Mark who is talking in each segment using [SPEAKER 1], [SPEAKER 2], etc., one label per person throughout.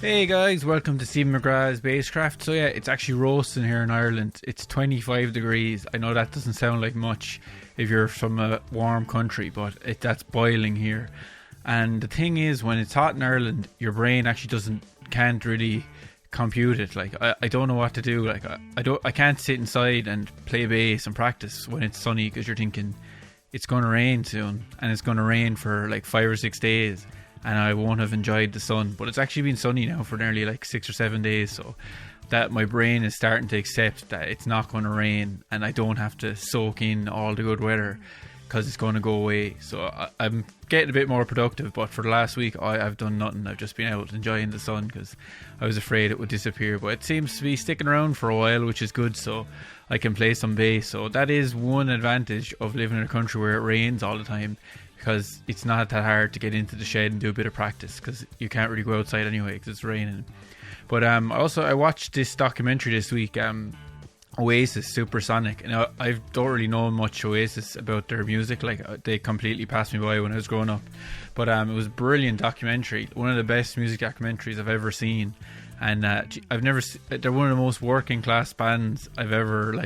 [SPEAKER 1] Hey guys, welcome to Stephen McGrath's Basscraft. So yeah, it's actually roasting here in Ireland. It's 25 degrees. I know that doesn't sound like much if you're from a warm country, but that's boiling here. And the thing is, when it's hot in Ireland, your brain actually can't really compute it. Like I don't know what to do. Like I can't sit inside and play bass and practice when it's sunny, because you're thinking it's going to rain soon, and it's going to rain for like 5 or 6 days. And I won't have enjoyed the sun. But it's actually been sunny now for nearly like 6 or 7 days, so that my brain is starting to accept that it's not going to rain, and I don't have to soak in all the good weather because it's going to go away. So I'm getting a bit more productive, but for the last week I've done nothing. I've just been out enjoying the sun because I was afraid it would disappear. But it seems to be sticking around for a while, which is good, so I can play some bass. So that is one advantage of living in a country where it rains all the time, because it's not that hard to get into the shed and do a bit of practice, because you can't really go outside anyway because it's raining. But I watched this documentary this week, Oasis Supersonic, and I don't really know much Oasis about their music. Like, they completely passed me by when I was growing up, but it was a brilliant documentary, one of the best music documentaries I've ever seen. And they're one of the most working class bands I've ever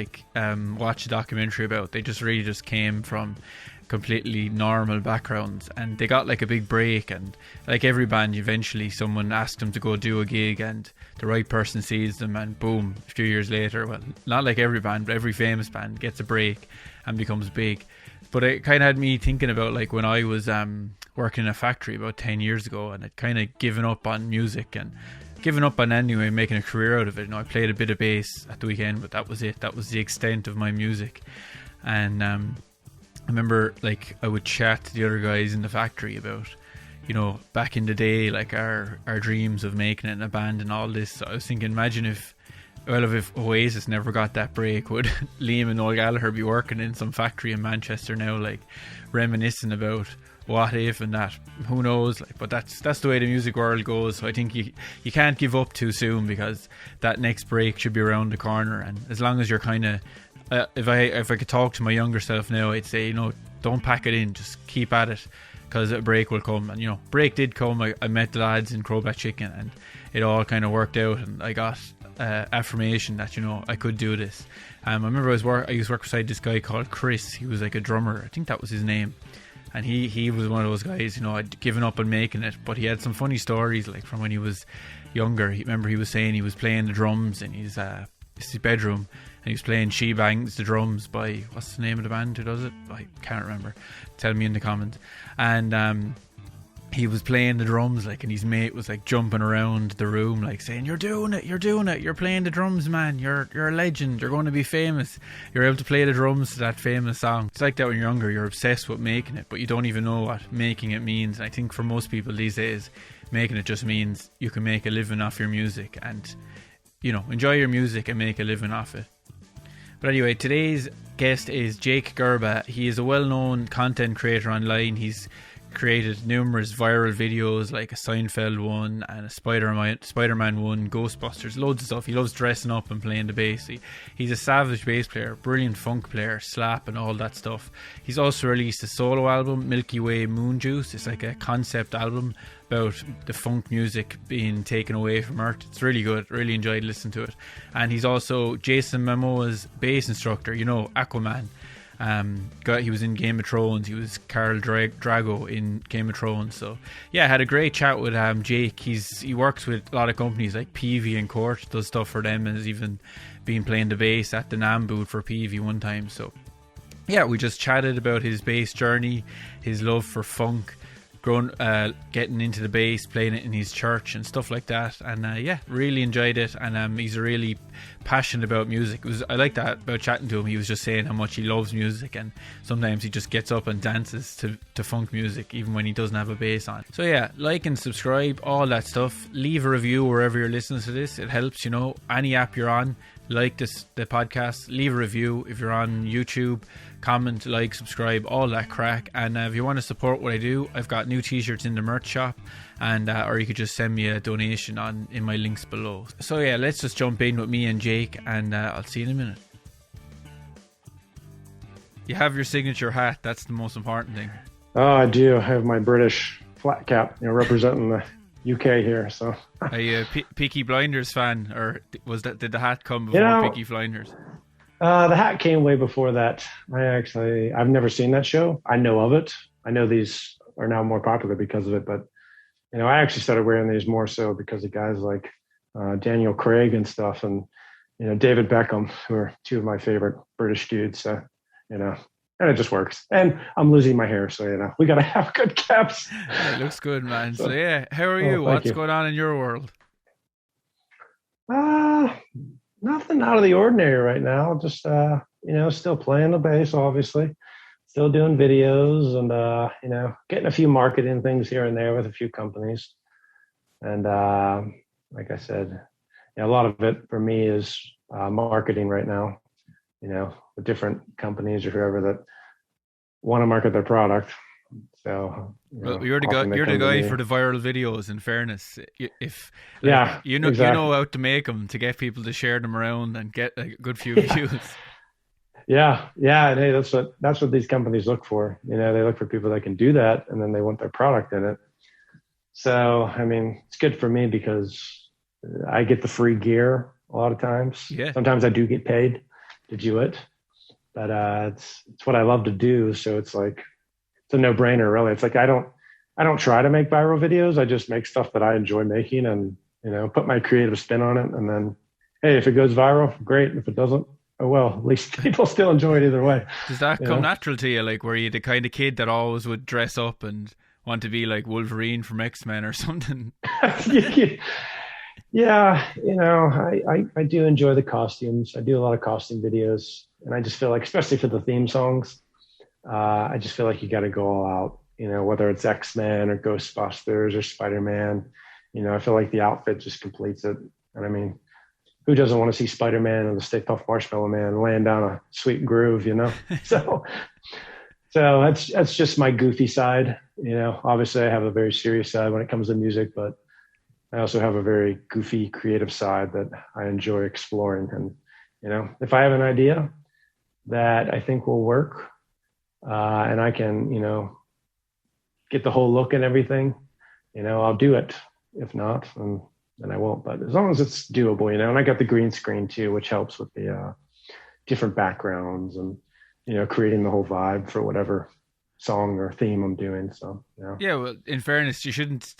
[SPEAKER 1] watched a documentary about. They really just came from completely normal backgrounds, and they got like a big break. And like every band, eventually someone asked them to go do a gig, and the right person sees them, and boom, a few years later, well, not like every band, but every famous band gets a break and becomes big. But it kind of had me thinking about like when I was working in a factory about 10 years ago, and I'd kind of given up on music and given up on anyway making a career out of it. I played a bit of bass at the weekend, but that was it. That was the extent of my music. And I remember like I would chat to the other guys in the factory about, back in the day, like our dreams of making it in a band and all this. So I was thinking, imagine if Oasis never got that break, would Liam and Noel Gallagher be working in some factory in Manchester now, like reminiscing about what if and that? Who knows? But that's the way the music world goes. So I think you can't give up too soon, because that next break should be around the corner. And as long as you're kind of if I could talk to my younger self now, I'd say, don't pack it in, just keep at it, because a break will come. And break did come. I met the lads in Crowback Chicken, and it all kind of worked out, and I got affirmation that I could do this. I remember I used to work beside this guy called Chris. He was like a drummer, I think that was his name, and he was one of those guys, I'd given up on making it, but he had some funny stories like from when he was younger. Remember he was saying he was playing the drums in his bedroom, and he was playing She Bangs the Drums by, what's the name of the band who does it? I can't remember. Tell me in the comments. And he was playing the drums, and his mate was jumping around the room saying, you're doing it, you're playing the drums, man, you're a legend, you're going to be famous, you're able to play the drums to that famous song. It's like that when you're younger, you're obsessed with making it, but you don't even know what making it means. And I think for most people these days, making it just means you can make a living off your music, and enjoy your music and make a living off it. But anyway, today's guest is Jake Gerba. He is a well-known content creator online. He's created numerous viral videos, like a Seinfeld one and a Spider-Man one, Ghostbusters, loads of stuff. He loves dressing up and playing the bass. He's a savage bass player, brilliant funk player, slap and all that stuff. He's also released a solo album, Milky Way Moon Juice. It's like a concept album about the funk music being taken away from Earth. It's really good, really enjoyed listening to it. And he's also Jason Momoa's bass instructor, Aquaman. He was in Game of Thrones. He was Khal Drago in Game of Thrones. So yeah, I had a great chat with Jake. He works with a lot of companies like Peavey and Court, does stuff for them, and has even been playing the bass at the NAMM booth for Peavey one time. So yeah, we just chatted about his bass journey, his love for funk, getting into the bass, playing it in his church and stuff like that. And yeah, really enjoyed it. And he's really passionate about music. I like that about chatting to him. He was just saying how much he loves music, and sometimes he just gets up and dances to funk music even when he doesn't have a bass on. So yeah, like and subscribe, all that stuff. Leave a review wherever you're listening to this. It helps, any app you're on. Like the podcast, leave a review. If you're on YouTube, comment, like, subscribe, all that crack. And if you want to support what I do, I've got new t-shirts in the merch shop, and or you could just send me a donation in my links below. So yeah, let's just jump in with me and Jake, and I'll see you in a minute. You have your signature hat. That's the most important thing.
[SPEAKER 2] Oh, I do. I have my British flat cap, representing the UK here. So
[SPEAKER 1] Are you a Peaky Blinders fan, or did the hat come before Peaky Blinders?
[SPEAKER 2] The hat came way before that. I've never seen that show. I know of it. I know these are now more popular because of it, but I actually started wearing these more so because of guys like Daniel Craig and stuff, and David Beckham, who are two of my favorite British dudes. So and it just works. And I'm losing my hair, so we gotta have good caps.
[SPEAKER 1] It looks good, man. So yeah, how are you? What's going on in your world?
[SPEAKER 2] Nothing out of the ordinary right now. Just still playing the bass, obviously. Still doing videos and getting a few marketing things here and there with a few companies. And like I said, a lot of it for me is marketing right now. The different companies or whoever that want to market their product. So
[SPEAKER 1] you're the guy for the viral videos. In fairness, if you know how to make them to get people to share them around and get a good few views.
[SPEAKER 2] Yeah. And hey, that's what these companies look for. They look for people that can do that, and then they want their product in it. So I mean, it's good for me because I get the free gear a lot of times.
[SPEAKER 1] Yeah.
[SPEAKER 2] Sometimes I do get paid to do it, but it's what I love to do. So it's like it's a no-brainer, really. It's like I don't try to make viral videos. I just make stuff that I enjoy making, and put my creative spin on it. And then, hey, if it goes viral, great. If it doesn't, oh well. At least people still enjoy it either way.
[SPEAKER 1] Does that come natural to you? Like, were you the kind of kid that always would dress up and want to be like Wolverine from X-Men or something?
[SPEAKER 2] Yeah, I do enjoy the costumes. I do a lot of costume videos, and I just feel like, especially for the theme songs, I just feel like you got to go all out. Whether it's X-Men or Ghostbusters or Spider-Man, I feel like the outfit just completes it. And I mean, who doesn't want to see Spider-Man and the Stay Puft Marshmallow Man laying down a sweet groove? So that's just my goofy side. Obviously I have a very serious side when it comes to music, but I also have a very goofy, creative side that I enjoy exploring. And, if I have an idea that I think will work, and I can, get the whole look and everything, I'll do it. If not, then I won't. But as long as it's doable, and I got the green screen too, which helps with the different backgrounds and, creating the whole vibe for whatever song or theme I'm doing. So yeah,
[SPEAKER 1] well, in fairness, you shouldn't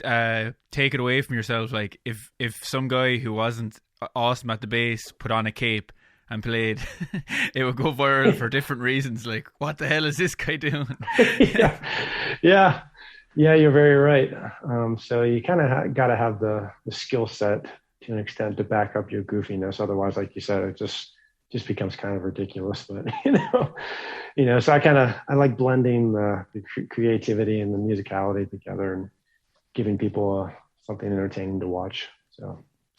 [SPEAKER 1] take it away from yourself. Like if some guy who wasn't awesome at the bass put on a cape and played, it would go viral for different reasons. Like, what the hell is this guy doing?
[SPEAKER 2] yeah, you're very right. So you kind of got to have the skill set to an extent to back up your goofiness. Otherwise, like you said, it just becomes kind of ridiculous. But so I like blending the creativity and the musicality together and giving people something entertaining to watch.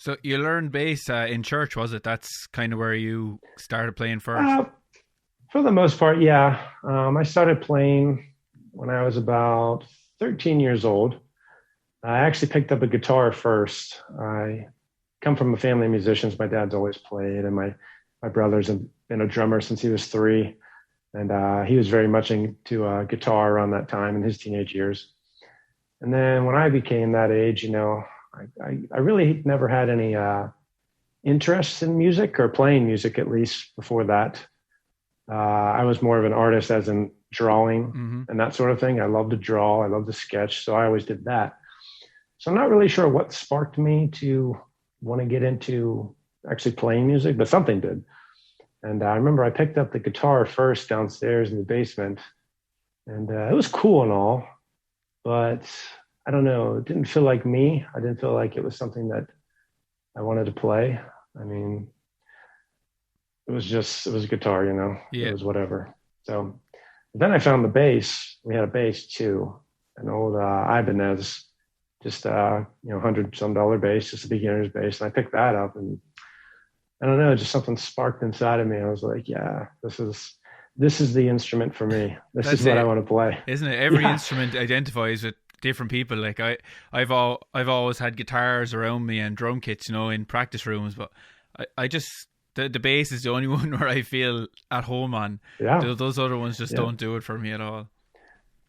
[SPEAKER 2] So
[SPEAKER 1] you learned bass in church, was it? That's kind of where you started playing first.
[SPEAKER 2] For the most part, yeah. I started playing when I was about 13 years old. I actually picked up a guitar first. I come from a family of musicians. My dad's always played, and my brother's been a drummer since he was 3. And he was very much into guitar around that time in his teenage years. And then when I became that age, I really never had any interest in music or playing music, at least before that. I was more of an artist, as in drawing and that sort of thing. I love to draw. I love to sketch. So I always did that. So I'm not really sure what sparked me to want to get into actually playing music, but something did. And I remember I picked up the guitar first downstairs in the basement, and it was cool and all, but I don't know, it didn't feel like me. I didn't feel like it was something that I wanted to play. I mean, it was a guitar,
[SPEAKER 1] Yeah.
[SPEAKER 2] It was whatever. So then I found the bass. We had a bass too, an old Ibanez, just $100-some bass, just a beginner's bass. And I picked that up, and I don't know, just something sparked inside of me. I was like, yeah, this is the instrument for me. This is what I want to play.
[SPEAKER 1] Isn't it? Every instrument identifies with different people. Like I've always had guitars around me and drum kits, in practice rooms, but I just the bass is the only one where I feel at home on.
[SPEAKER 2] Yeah.
[SPEAKER 1] Those other ones just don't do it for me at all.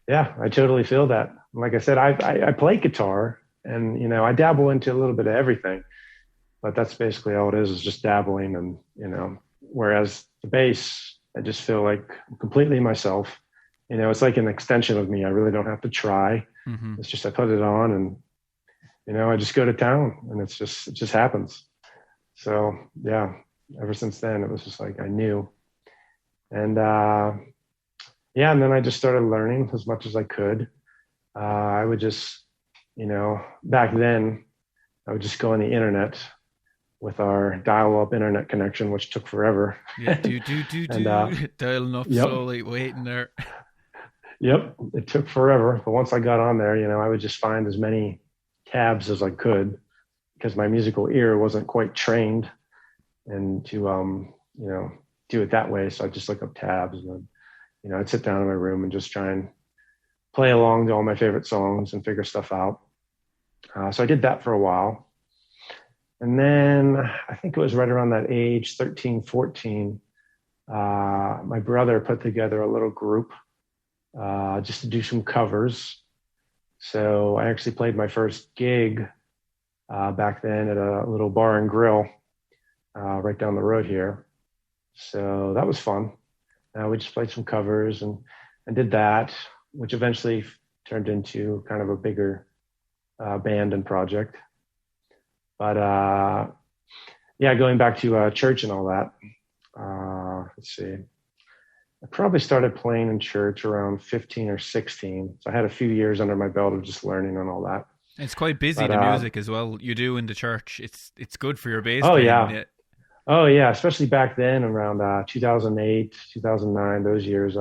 [SPEAKER 2] Yeah, I totally feel that. Like I said, I play guitar, And, I dabble into a little bit of everything, but that's basically all it is just dabbling. And, whereas the bass, I just feel like I'm completely myself. It's like an extension of me. I really don't have to try.
[SPEAKER 1] Mm-hmm.
[SPEAKER 2] It's just I put it on and, I just go to town and it just happens. So yeah, ever since then, it was just like I knew. And yeah, and then I just started learning as much as I could. I would just, back then, I would just go on the internet with our dial-up internet connection, which took forever.
[SPEAKER 1] Yeah, and, dialing up
[SPEAKER 2] yep,
[SPEAKER 1] slowly, waiting there.
[SPEAKER 2] Yep, it took forever. But once I got on there, I would just find as many tabs as I could because my musical ear wasn't quite trained and to, do it that way. So I just look up tabs and then, I'd sit down in my room and just try and play along to all my favorite songs and figure stuff out. So I did that for a while. And then I think it was right around that age, 13, 14, my brother put together a little group just to do some covers. So I actually played my first gig back then at a little bar and grill right down the road here. So that was fun. We just played some covers and did that, which eventually turned into kind of a bigger band and project. But yeah, going back to church and all that, let's see. I probably started playing in church around 15 or 16. So I had a few years under my belt of just learning and all that.
[SPEAKER 1] It's quite busy, the music as well. You do in the church. It's good for your bass
[SPEAKER 2] playing.
[SPEAKER 1] Yeah.
[SPEAKER 2] Oh, yeah. Especially back then around 2008, 2009, those years.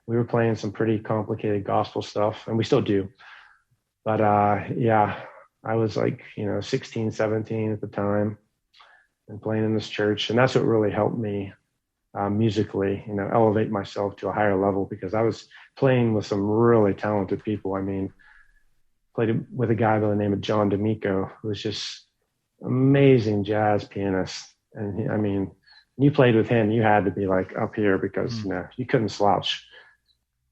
[SPEAKER 2] We were playing some pretty complicated gospel stuff, and we still do. But yeah, I was like, 16, 17 at the time and playing in this church. And that's what really helped me musically, elevate myself to a higher level because I was playing with some really talented people. I mean, played with a guy by the name of John D'Amico, who was just amazing jazz pianist. And when you played with him, you had to be like up here because, you couldn't slouch.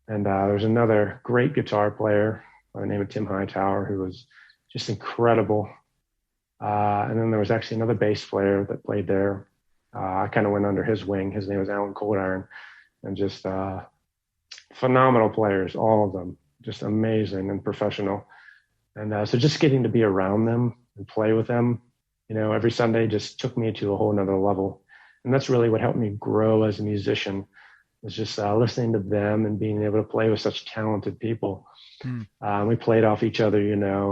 [SPEAKER 2] And there's another great guitar player by the name of Tim Hightower, who was just incredible. And then there was actually another bass player that played there. I kind of went under his wing. His name was Alan Coldiron, and just phenomenal players, all of them, just amazing and professional. And so just getting to be around them and play with them, every Sunday just took me to a whole nother level. And that's really what helped me grow as a musician, was just listening to them and being able to play with such talented people. We played off each other,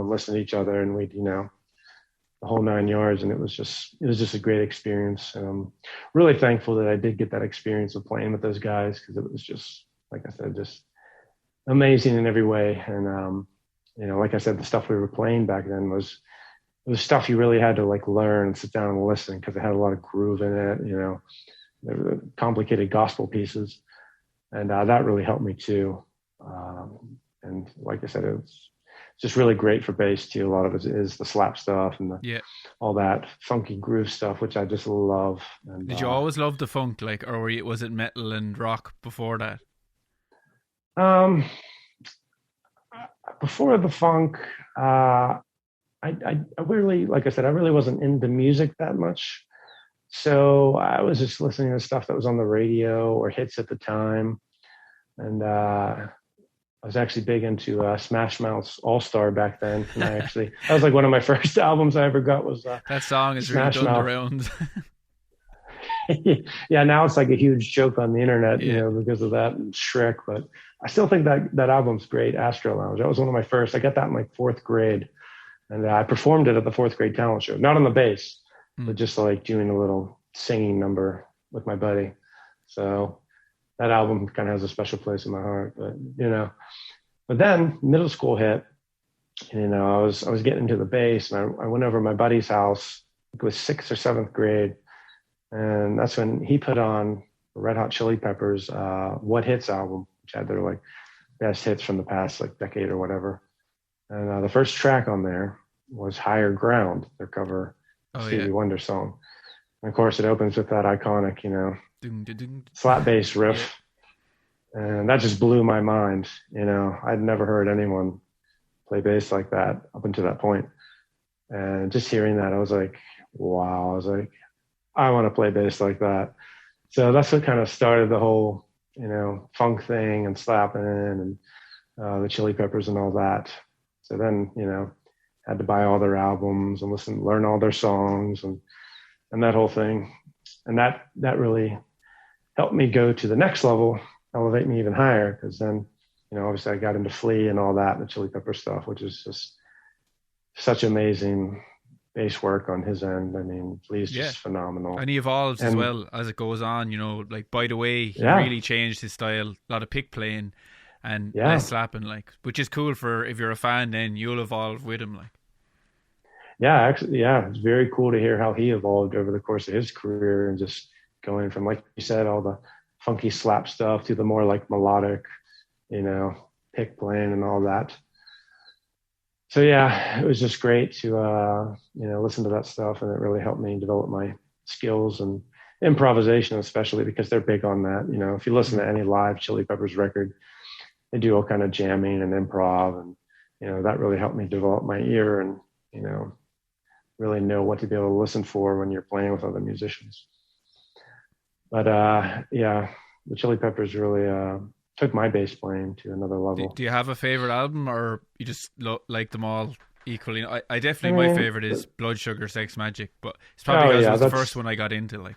[SPEAKER 2] listened to each other, and we'd, the whole 9 yards. And it was just a great experience. And I'm really thankful that I did get that experience of playing with those guys, because it was just, like I said, just amazing in every way. And, like I said, the stuff we were playing back then was stuff you really had to like learn and sit down and listen, because it had a lot of groove in it, there were complicated gospel pieces. And that really helped me too. And like I said, it's just really great for bass too. A lot of it is the slap stuff and all that funky groove stuff, which I just love. And,
[SPEAKER 1] did you always love the funk, or was it metal and rock before that?
[SPEAKER 2] Before the funk, I really, like I said, I really wasn't into music that much. So I was just listening to stuff that was on the radio or hits at the time. And I was actually big into Smash Mouth's All Star back then. And that was like one of my first albums I ever got was
[SPEAKER 1] that song is
[SPEAKER 2] Smash
[SPEAKER 1] really done
[SPEAKER 2] Mouth.
[SPEAKER 1] the rounds.
[SPEAKER 2] Yeah, now it's like a huge joke on the internet, because of that and Shrek. But I still think that album's great, Astro Lounge. That was one of my first. I got that in like fourth grade. And I performed it at the fourth grade talent show, not on the bass, but just like doing a little singing number with my buddy. So that album kind of has a special place in my heart. But then middle school hit, and, I was getting into the bass, and I went over to my buddy's house. It was 6th or 7th grade. And that's when he put on Red Hot Chili Peppers' What Hits album, which had their like best hits from the past like decade or whatever. And the first track on there was Higher Ground, their cover Stevie Wonder song. And of course, it opens with that iconic, slap bass riff. And that just blew my mind. I'd never heard anyone play bass like that up until that point. And just hearing that, I was like, wow. I was like, I want to play bass like that. So that's what kind of started the whole, funk thing and slapping and the Chili Peppers and all that. So then, had to buy all their albums and learn all their songs and that whole thing. And that really helped me go to the next level, elevate me even higher. Because then, obviously I got into Flea and all that, the Chili Pepper stuff, which is just such amazing bass work on his end. I mean, Flea's just phenomenal.
[SPEAKER 1] And he evolves as well as it goes on, like By the Way, he really changed his style, a lot of pick playing and less slapping, like, which is cool for if you're a fan, then you'll evolve with him, like.
[SPEAKER 2] Yeah, actually, it's very cool to hear how he evolved over the course of his career and just going from, like you said, all the funky slap stuff to the more like melodic, pick playing and all that. So yeah, it was just great to listen to that stuff, and it really helped me develop my skills and improvisation, especially because they're big on that. If you listen to any live Chili Peppers record, they do all kind of jamming and improv, and that really helped me develop my ear and really know what to be able to listen for when you're playing with other musicians. But the Chili Peppers really took my bass playing to another level.
[SPEAKER 1] Do you have a favorite album, or you just like them all equally? I definitely, my favorite is Blood Sugar Sex Magic, but it's probably because it was the first one I got into.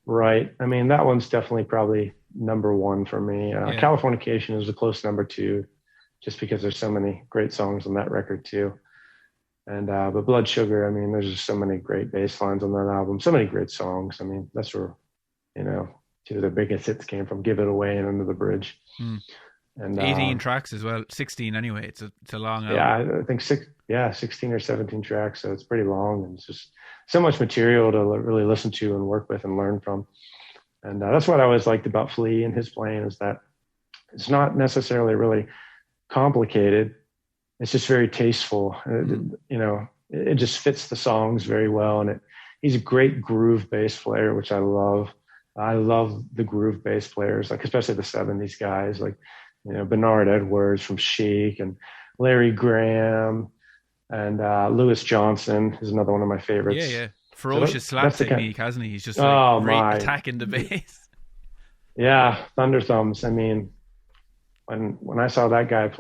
[SPEAKER 2] Right. I mean, that one's definitely probably number one for me. Californication is a close number two, just because there's so many great songs on that record too. And but Blood Sugar, I mean, there's just so many great bass lines on that album, so many great songs. I mean, that's where two of the biggest hits came from: Give It Away and Under the Bridge. And
[SPEAKER 1] 18 tracks as well, 16 anyway. It's a long album.
[SPEAKER 2] Yeah, I think 16 or 17 tracks, so it's pretty long, and it's just so much material to really listen to and work with and learn from. And that's what I always liked about Flea and his playing, is that it's not necessarily really complicated. It's just very tasteful. It just fits the songs very well, and he's a great groove bass player, which I love. I love the groove bass players, like especially the 70s guys, like Bernard Edwards from Chic, and Larry Graham, and Louis Johnson is another one of my favorites.
[SPEAKER 1] Yeah. Ferocious slap technique, hasn't he? He's just attacking the bass.
[SPEAKER 2] Yeah, Thunder Thumbs. I mean, when I saw that guy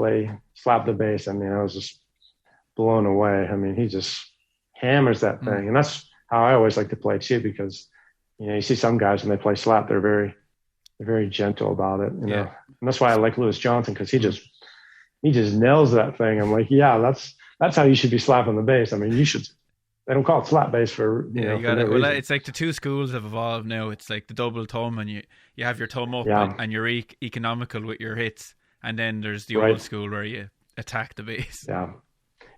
[SPEAKER 2] slap the bass, I mean, I was just blown away. I mean, he just hammers that thing, and that's how I always like to play too, because you see some guys when they play slap, they're very gentle about it, and that's why I like Louis Johnson, because he just nails that thing. I'm like, that's how you should be slapping the bass. I mean, you should. They don't call it slap bass for
[SPEAKER 1] you got it. Well, it's like the two schools have evolved now. It's like the double thumb, and you have your thumb up, and you're economical with your hits, and then there's the old school where you attack the bass.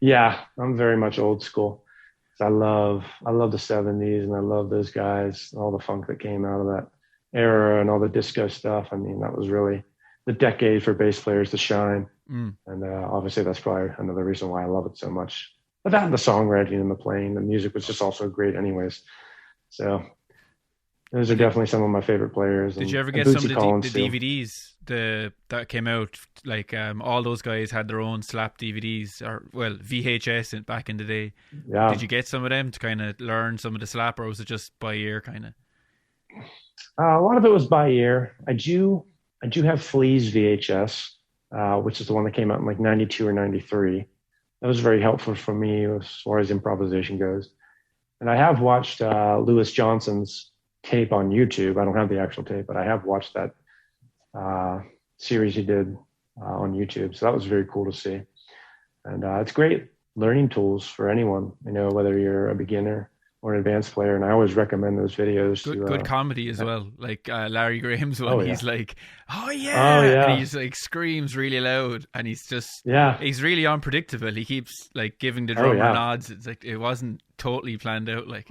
[SPEAKER 2] Yeah, I'm very much old school. I love the 70s, and I love those guys, all the funk that came out of that era and all the disco stuff. I mean, that was really the decade for bass players to shine. And obviously that's probably another reason why I love it so much. But that and the songwriting and the playing, the music was just also great anyways. So those are definitely some of my favorite players.
[SPEAKER 1] Did you ever get some of the DVDs that came out? Like all those guys had their own slap DVDs, or VHS back in the day. Yeah. Did you get some of them to kind of learn some of the slap, or was it just by ear kind of?
[SPEAKER 2] A lot of it was by ear. I do have Flea's VHS, which is the one that came out in like 92 or 93. That was very helpful for me as far as improvisation goes. And I have watched Louis Johnson's tape on YouTube. I don't have the actual tape, but I have watched that series he did on YouTube. So that was very cool to see. And it's great learning tools for anyone, whether you're a beginner or an advanced player. And I always recommend those videos.
[SPEAKER 1] Good comedy as well. Like Larry Graham's one, he's like, oh yeah. And he's like screams really loud, and he's just, he's really unpredictable. He keeps like giving the drummer nods. It's like, it wasn't totally planned out. Like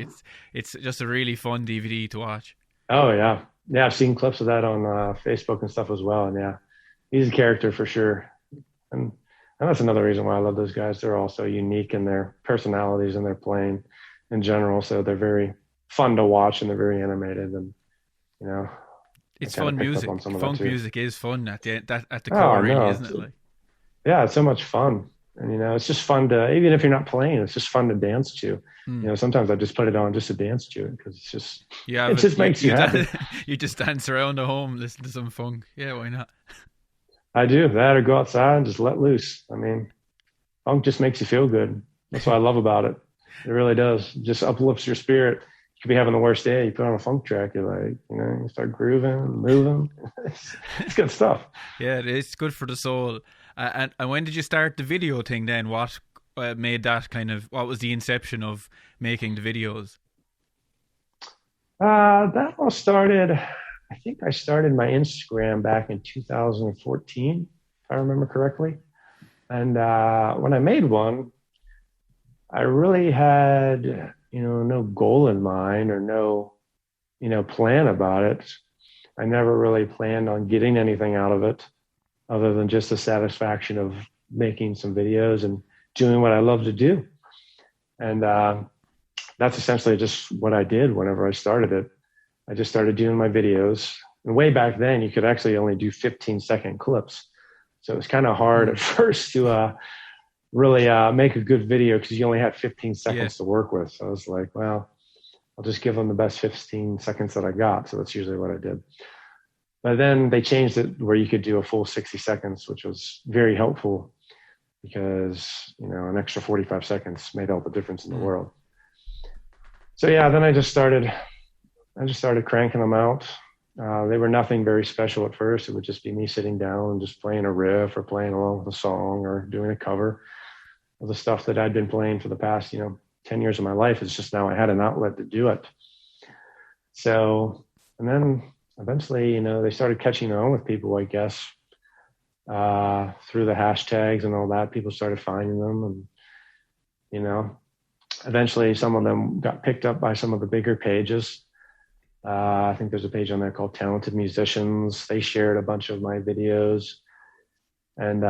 [SPEAKER 1] it's just a really fun DVD to watch.
[SPEAKER 2] Oh yeah. Yeah. I've seen clips of that on Facebook and stuff as well. And he's a character for sure. And that's another reason why I love those guys. They're all so unique in their personalities and their playing in general. So they're very fun to watch, and they're very animated, and
[SPEAKER 1] it's fun music. Funk music is fun at the core, really, isn't it? Like,
[SPEAKER 2] yeah, it's so much fun. And, it's just fun to, even if you're not playing, it's just fun to dance to. Sometimes I just put it on just to dance to it because it just makes you happy.
[SPEAKER 1] You just dance around the home, listen to some funk. Yeah, why not?
[SPEAKER 2] I do that, or go outside and just let loose. I mean, funk just makes you feel good. That's what I love about it. It really does. It just uplifts your spirit. You could be having the worst day. You put on a funk track. You're like, you start grooving, moving. It's good stuff.
[SPEAKER 1] Yeah, it's good for the soul. And when did you start the video thing then? What made that what was the inception of making the videos?
[SPEAKER 2] That all started, I think I started my Instagram back in 2014, if I remember correctly. And when I made one, I really had, no goal in mind or no, plan about it. I never really planned on getting anything out of it other than just the satisfaction of making some videos and doing what I love to do. And that's essentially just what I did whenever I started it. I just started doing my videos. And way back then, you could actually only do 15-second clips. So it was kind of hard at first to really make a good video because you only had 15 seconds to work with. So I was like, well, I'll just give them the best 15 seconds that I got. So that's usually what I did. But then they changed it where you could do a full 60 seconds, which was very helpful because, an extra 45 seconds made all the difference in the world. So yeah, then I just started cranking them out. They were nothing very special at first. It would just be me sitting down and just playing a riff or playing along with a song or doing a cover of the stuff that I'd been playing for the past, 10 years of my life. It's just now I had an outlet to do it. So, and then eventually, they started catching on with people, I guess, through the hashtags and all that. People started finding them and, eventually some of them got picked up by some of the bigger pages. I think there's a page on there called Talented Musicians. They shared a bunch of my videos and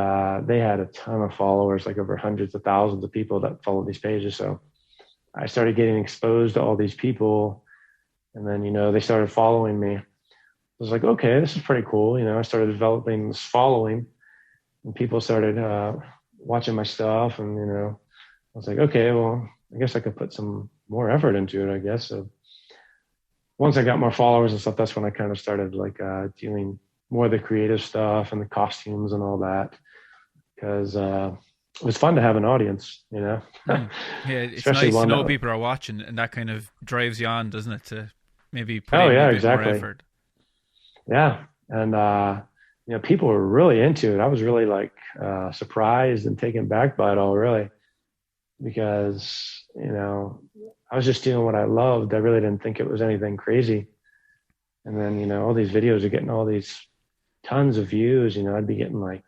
[SPEAKER 2] they had a ton of followers, like over hundreds of thousands of people that followed these pages. So I started getting exposed to all these people and then, they started following me. I was like, okay, this is pretty cool. I started developing this following and people started watching my stuff and, I was like, okay, well, I guess I could put some more effort into it, I guess. So once I got more followers and stuff, that's when I kind of started doing more of the creative stuff and the costumes and all that because it was fun to have an audience,
[SPEAKER 1] Yeah, it's nice to know people are watching and that kind of drives you on, doesn't it, to maybe put in a bit more effort.
[SPEAKER 2] Yeah, and people were really into it. I was really surprised and taken back by it all, really, because I was just doing what I loved. I really didn't think it was anything crazy. And then all these videos are getting all these tons of views. I'd be getting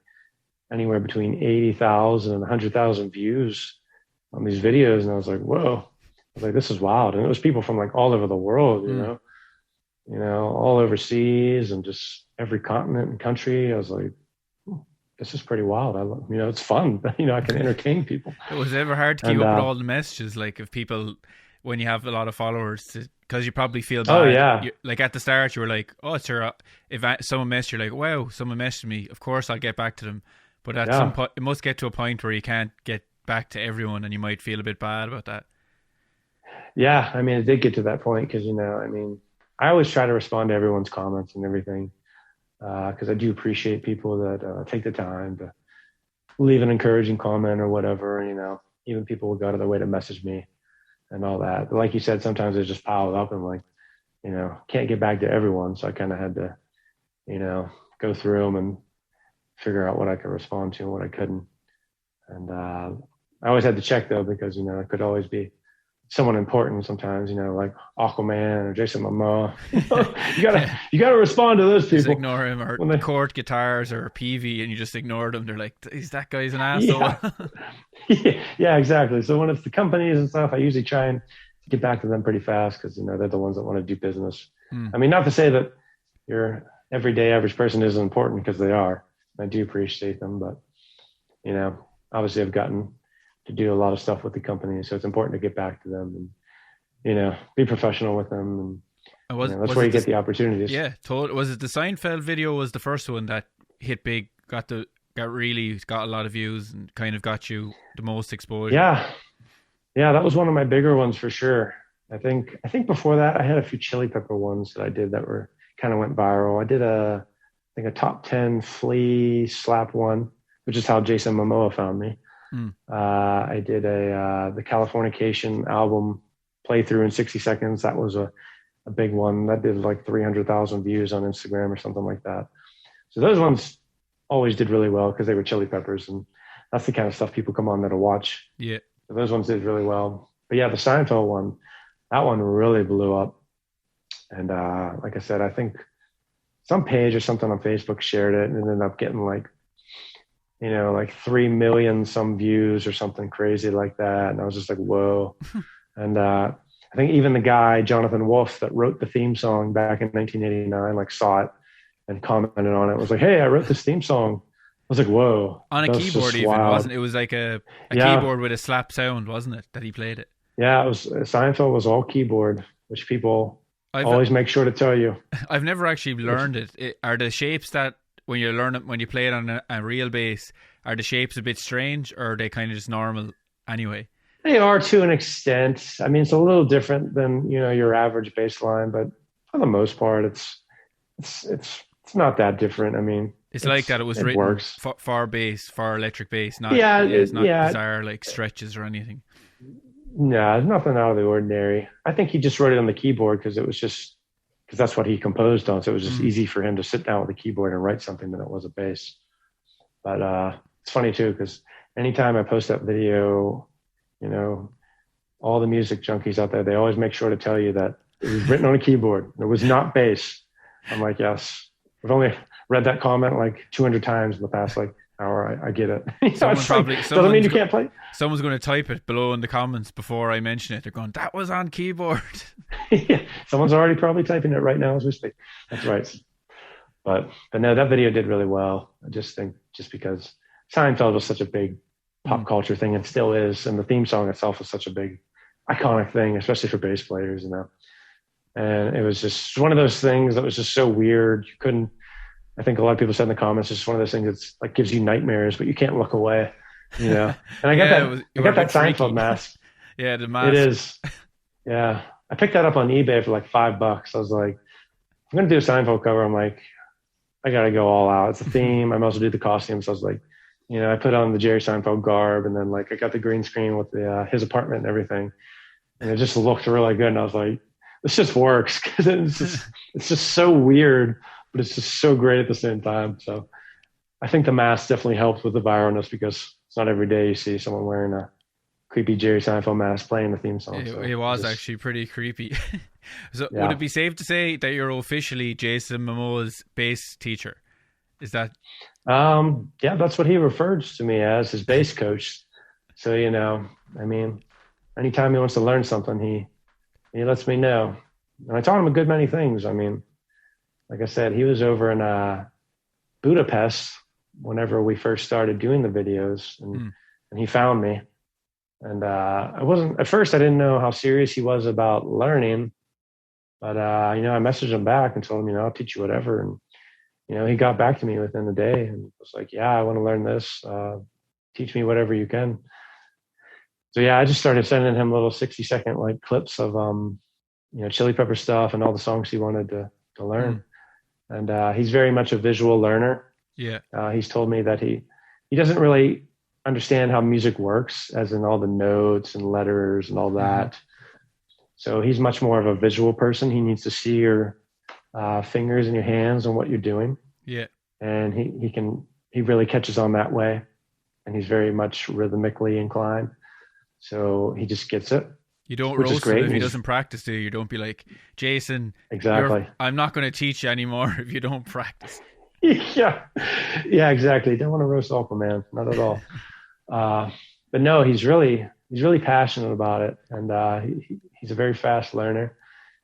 [SPEAKER 2] anywhere between 80,000 and 100,000 views on these videos, and I was like, whoa! I was like, this is wild. And it was people from all over the world, all overseas and just every continent and country. I was like, this is pretty wild. It's fun. I can entertain people.
[SPEAKER 1] It was ever hard to keep up with all the messages, if people, when you have a lot of followers, because you probably feel bad.
[SPEAKER 2] Oh yeah.
[SPEAKER 1] At the start, you were like, oh, sure. If someone messaged, you're like, wow, someone messaged me. Of course, I'll get back to them. But at some point, it must get to a point where you can't get back to everyone, and you might feel a bit bad about that.
[SPEAKER 2] Yeah, it did get to that point because I always try to respond to everyone's comments and everything. Because I do appreciate people that take the time to leave an encouraging comment or whatever. Even people will go out of their way to message me and all that. But like you said, sometimes they just pile up and can't get back to everyone. So I kind of had to, go through them and figure out what I could respond to and what I couldn't. And I always had to check though, because, it could always be someone important sometimes, like Aquaman or Jason Momoa. You gotta respond to those people.
[SPEAKER 1] Just ignore him, or the Court Guitars or Peavey, and you just ignore them. They're like, that guy's an asshole.
[SPEAKER 2] Yeah, exactly. So when it's the companies and stuff, I usually try and get back to them pretty fast because they're the ones that want to do business. Not to say that your everyday average person isn't important, because they are. I do appreciate them, but obviously I've gotten to do a lot of stuff with the company, so it's important to get back to them and be professional with them, and that's where you get the opportunities.
[SPEAKER 1] Yeah, was it the Seinfeld video was the first one that hit big, got the got a lot of views and kind of got you the most exposure.
[SPEAKER 2] Yeah, that was one of my bigger ones for sure. I think before that I had a few Chili Pepper ones that I did that were kind of went viral. I did I think a top 10 flea slap one, which is how Jason Momoa found me. I did the Californication album playthrough in 60 seconds. That was a big one. That did like 300,000 views on Instagram or something like that. So those ones always did really well because they were Chili Peppers, and that's the kind of stuff people come on there to watch.
[SPEAKER 1] Yeah.
[SPEAKER 2] So those ones did really well. But yeah, the Seinfeld one, that one really blew up. And like I said, I think some page or something on Facebook shared it and ended up getting like 3 million some views or something crazy like that. And I was just like, whoa. And I think even the guy, Jonathan Wolf, that wrote the theme song back in 1989, like saw it and commented on it. It was like, hey, I wrote this theme song. I was like, whoa.
[SPEAKER 1] On a keyboard even, wasn't it? It was like a keyboard with a slap sound, wasn't it, that he played it?
[SPEAKER 2] Yeah, it was. Seinfeld was all keyboard, which people always make sure to tell you.
[SPEAKER 1] I've never actually learned it. Are the shapes that when you play it on a real bass, are the shapes a bit strange, or are they kind of just normal anyway?
[SPEAKER 2] They are to an extent. I mean, it's a little different than your average bass line, but for the most part, it's not that different. I mean,
[SPEAKER 1] it's like that. It was written for bass, for electric bass. Not it's not bizarre like stretches or anything.
[SPEAKER 2] No, nothing out of the ordinary. I think he just wrote it on the keyboard because that's what he composed on. So it was just easy for him to sit down with the keyboard and write something that it was a bass. But it's funny too, because anytime I post that video, all the music junkies out there, they always make sure to tell you that it was written on a keyboard. It was not bass. I'm like, yes. I've only read that comment like 200 times in the past hour. I get it. Doesn't mean you can't play.
[SPEAKER 1] Someone's going to type it below in the comments before I mention it. They're going, that was on keyboard.
[SPEAKER 2] Yeah, someone's already probably typing it right now as we speak. That's right. But no, that video did really well. I just think just because Seinfeld was such a big pop culture thing and still is, and the theme song itself was such a big iconic thing, especially for bass players, And it was just one of those things that was just so weird. You couldn't. I think a lot of people said in the comments, it's one of those things that's like gives you nightmares, but you can't look away, And I got I got that Seinfeld freaky mask.
[SPEAKER 1] Yeah, the mask.
[SPEAKER 2] It is. Yeah, I picked that up on eBay for like $5. I was like, I'm gonna do a Seinfeld cover. I'm like, I gotta go all out. It's a theme. I might as well do the costume. So I was like, I put on the Jerry Seinfeld garb, and then like I got the green screen with the his apartment and everything, and it just looked really good. And I was like, this just works because it's just so weird. But it's just so great at the same time. So I think the mask definitely helped with the viralness because it's not every day you see someone wearing a creepy Jerry Seinfeld mask playing the theme song.
[SPEAKER 1] It was actually pretty creepy. So would it be safe to say that you're officially Jason Momoa's bass teacher? Is that?
[SPEAKER 2] Yeah, that's what he refers to me as, his bass coach. So, I mean, anytime he wants to learn something, he lets me know. And I taught him a good many things. I mean, like I said, he was over in Budapest whenever we first started doing the videos, and he found me. And at first I didn't know how serious he was about learning, but I messaged him back and told him, I'll teach you whatever. And he got back to me within the day and was like, yeah, I want to learn this. Teach me whatever you can. So yeah, I just started sending him little 60-second like clips of Chili Pepper stuff and all the songs he wanted to learn. And he's very much a visual learner.
[SPEAKER 1] Yeah.
[SPEAKER 2] He's told me that he doesn't really understand how music works, as in all the notes and letters and all that. So he's much more of a visual person. He needs to see your fingers and your hands and what you're doing.
[SPEAKER 1] Yeah.
[SPEAKER 2] And he really catches on that way. And he's very much rhythmically inclined. So he just gets it.
[SPEAKER 1] You don't roast him if he doesn't practice, do you? You don't be like, Jason,
[SPEAKER 2] exactly.
[SPEAKER 1] I'm not going to teach you anymore if you don't practice.
[SPEAKER 2] Yeah, exactly. Don't want to roast Aquaman, not at all. But no, he's really passionate about it, and he's a very fast learner.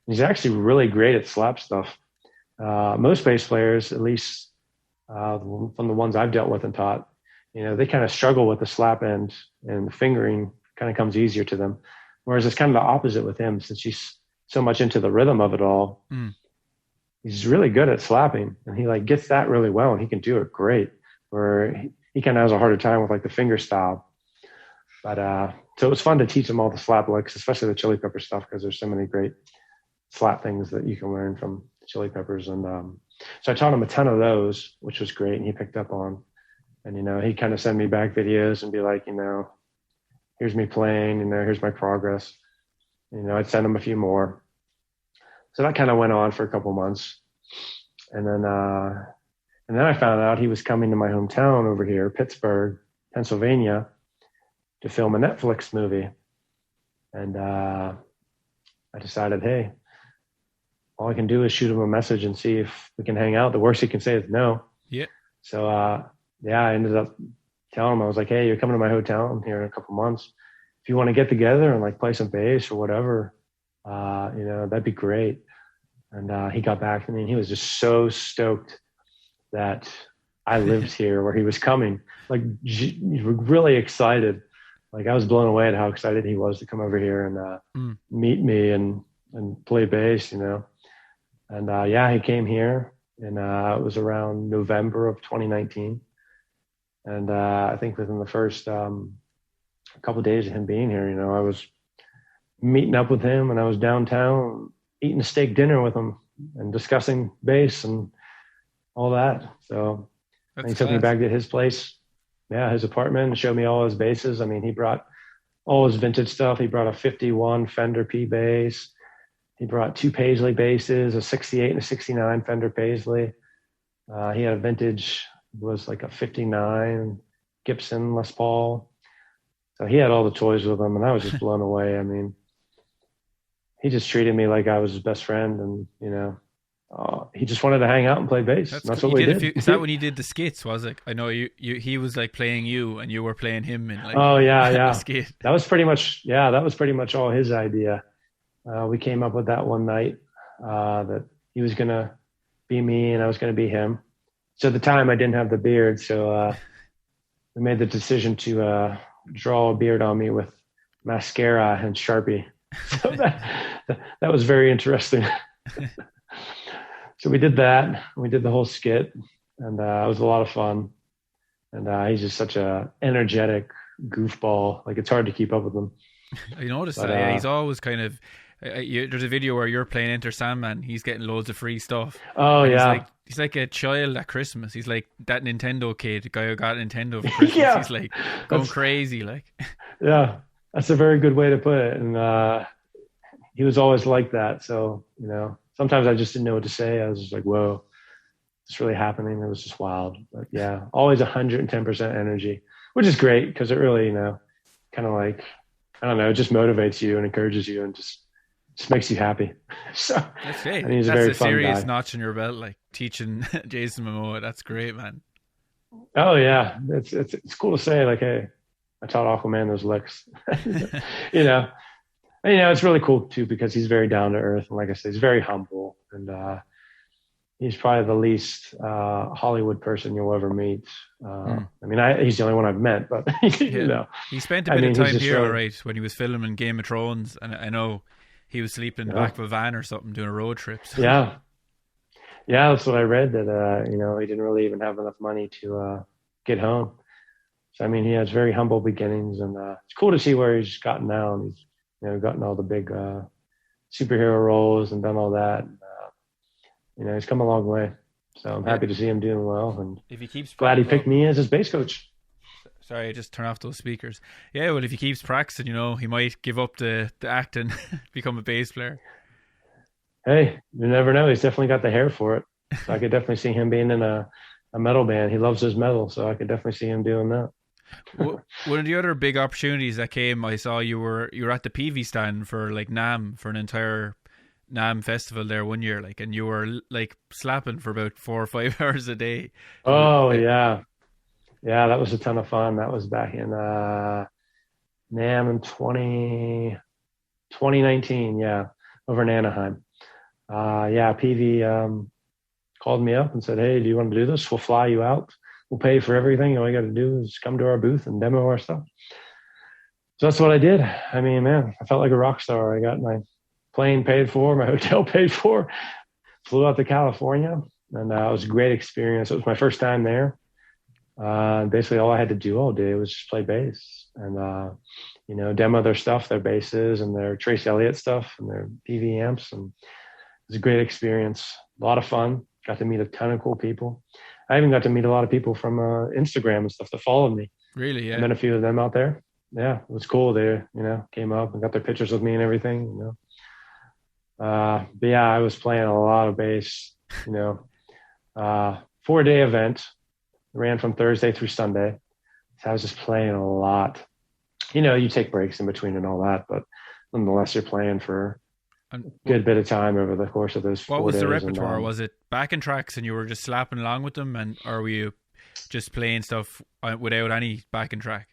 [SPEAKER 2] He's actually really great at slap stuff. Most bass players, at least from the ones I've dealt with and taught, they kind of struggle with the slap end, and the fingering kind of comes easier to them. Whereas it's kind of the opposite with him, since he's so much into the rhythm of it all. He's really good at slapping, and he like gets that really well, and he can do it great. Where he kind of has a harder time with like the finger style. But so it was fun to teach him all the slap licks, especially the chili pepper stuff, because there's so many great slap things that you can learn from chili peppers. And so I taught him a ton of those, which was great, and he picked up on. And, you know, he'd kind of send me back videos and be like, you know, here's me playing, you know, here's my progress. You know, I'd send him a few more. So that kind of went on for a couple months. And then I found out he was coming to my hometown over here, Pittsburgh, Pennsylvania, to film a Netflix movie. And I decided, hey, all I can do is shoot him a message and see if we can hang out. The worst he can say is no.
[SPEAKER 1] Yeah.
[SPEAKER 2] So, I ended up telling him, I was like, hey, you're coming to my hotel here in a couple months. If you want to get together and like play some bass or whatever, you know, that'd be great. And he got back to me and he was just so stoked that I lived here where he was coming. Like, really excited. Like, I was blown away at how excited he was to come over here and meet me and play bass, you know. And he came here, and it was around November of 2019. And I think within the first couple of days of him being here, you know, I was meeting up with him, and I was downtown eating a steak dinner with him and discussing bass and all that. So he took me back to his place, his apartment, and showed me all his basses. I mean, he brought all his vintage stuff. He brought a 51 Fender P bass. He brought 2 Paisley basses, a 68 and a 69 Fender Paisley. He had a vintage, was like a 59 Gibson Les Paul. So he had all the toys with him, and I was just blown away. I mean, he just treated me like I was his best friend, and, you know, he just wanted to hang out and play bass. That's
[SPEAKER 1] cool.
[SPEAKER 2] what we did.
[SPEAKER 1] Is that when you did the skits, was it? I know he was like playing you and you were playing him in like
[SPEAKER 2] a
[SPEAKER 1] skit.
[SPEAKER 2] That was pretty much all his idea. We came up with that one night that he was going to be me and I was going to be him. So at the time I didn't have the beard. So we made the decision to draw a beard on me with mascara and Sharpie. So that was very interesting. So we did that. We did the whole skit, and it was a lot of fun. And he's just such a energetic goofball. Like, it's hard to keep up with him.
[SPEAKER 1] I noticed that. Yeah, he's always kind of. There's a video where you're playing Enter Sandman. He's getting loads of free stuff.
[SPEAKER 2] Oh, and yeah.
[SPEAKER 1] He's like a child at Christmas. He's like that Nintendo kid, the guy who got Nintendo for Christmas. Yeah. He's like going crazy. Like, yeah,
[SPEAKER 2] that's a very good way to put it. And he was always like that. So, you know, sometimes I just didn't know what to say. I was just like, whoa, it's really happening. It was just wild. But yeah, always 110% energy, which is great because it really, you know, kind of like, I don't know, it just motivates you and encourages you and just makes you happy. So
[SPEAKER 1] that's great.
[SPEAKER 2] And he's a very fun
[SPEAKER 1] serious
[SPEAKER 2] guy.
[SPEAKER 1] Notch in your belt, like teaching Jason Momoa. That's great, man.
[SPEAKER 2] Oh yeah, it's cool to say like, hey, I taught Aquaman those licks. You know. And, you know, it's really cool too because he's very down to earth, and like I said, he's very humble, and he's probably the least Hollywood person you'll ever meet. I mean, he's the only one I've met, but you know,
[SPEAKER 1] he spent a bit of time here, right, when he was filming Game of Thrones, and I know he was sleeping in the back of a van or something doing a road trip. So. Yeah,
[SPEAKER 2] that's what I read. That you know, he didn't really even have enough money to get home. So I mean, he has very humble beginnings, and it's cool to see where he's gotten now. And he's, you know, gotten all the big superhero roles and done all that. You know, he's come a long way. So I'm happy to see him doing well. And
[SPEAKER 1] if he keeps
[SPEAKER 2] glad he picked me as his bass coach.
[SPEAKER 1] Sorry, I just turn off those speakers. Yeah, well, if he keeps practicing, you know, he might give up the acting, become a bass player.
[SPEAKER 2] Hey, you never know. He's definitely got the hair for it. So I could definitely see him being in a metal band. He loves his metal, so I could definitely see him doing that.
[SPEAKER 1] One of the other big opportunities that came, I saw you were at the Peavey stand for like NAMM, for an entire NAMM festival there one year, like, and you were like slapping for about 4 or 5 hours a day.
[SPEAKER 2] Oh yeah, that was a ton of fun. That was back in NAMM in 2019, yeah, over in Anaheim. Peavey called me up and said, hey, do you want to do this? We'll fly you out. We'll pay for everything. All you got to do is come to our booth and demo our stuff. So that's what I did. I mean, man, I felt like a rock star. I got my plane paid for, my hotel paid for, flew out to California, and it was a great experience. It was my first time there. Basically all I had to do all day was just play bass and, demo their stuff, their basses and their Trace Elliott stuff and their Peavey amps. And it was a great experience. A lot of fun. Got to meet a ton of cool people. I even got to meet a lot of people from Instagram and stuff that followed me.
[SPEAKER 1] Really? Yeah.
[SPEAKER 2] I met a few of them out there. Yeah, it was cool. They, came up and got their pictures with me and everything, But yeah, I was playing a lot of bass, 4-day event, ran from Thursday through Sunday. So I was just playing a lot. You take breaks in between and all that, but nonetheless, you're playing for a good bit of time over the course of those 4 days.
[SPEAKER 1] What was the repertoire? Was it backing tracks and you were just slapping along with them, or were you just playing stuff without any backing track?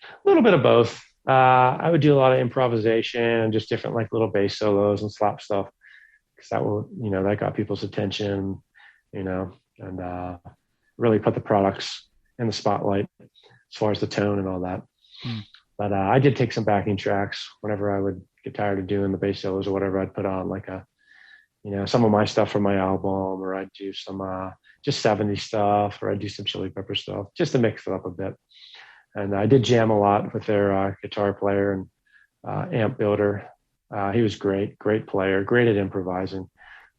[SPEAKER 2] A little bit of both. I would do a lot of improvisation and just different like little bass solos and slap stuff because that got people's attention, and really put the products in the spotlight as far as the tone and all that. But I did take some backing tracks whenever I would get tired of doing the bass solos or whatever. I'd put on like some of my stuff from my album, or I'd do some just 70s stuff, or I'd do some Chili Pepper stuff just to mix it up a bit. And I did jam a lot with their guitar player and amp builder. He was great player, great at improvising.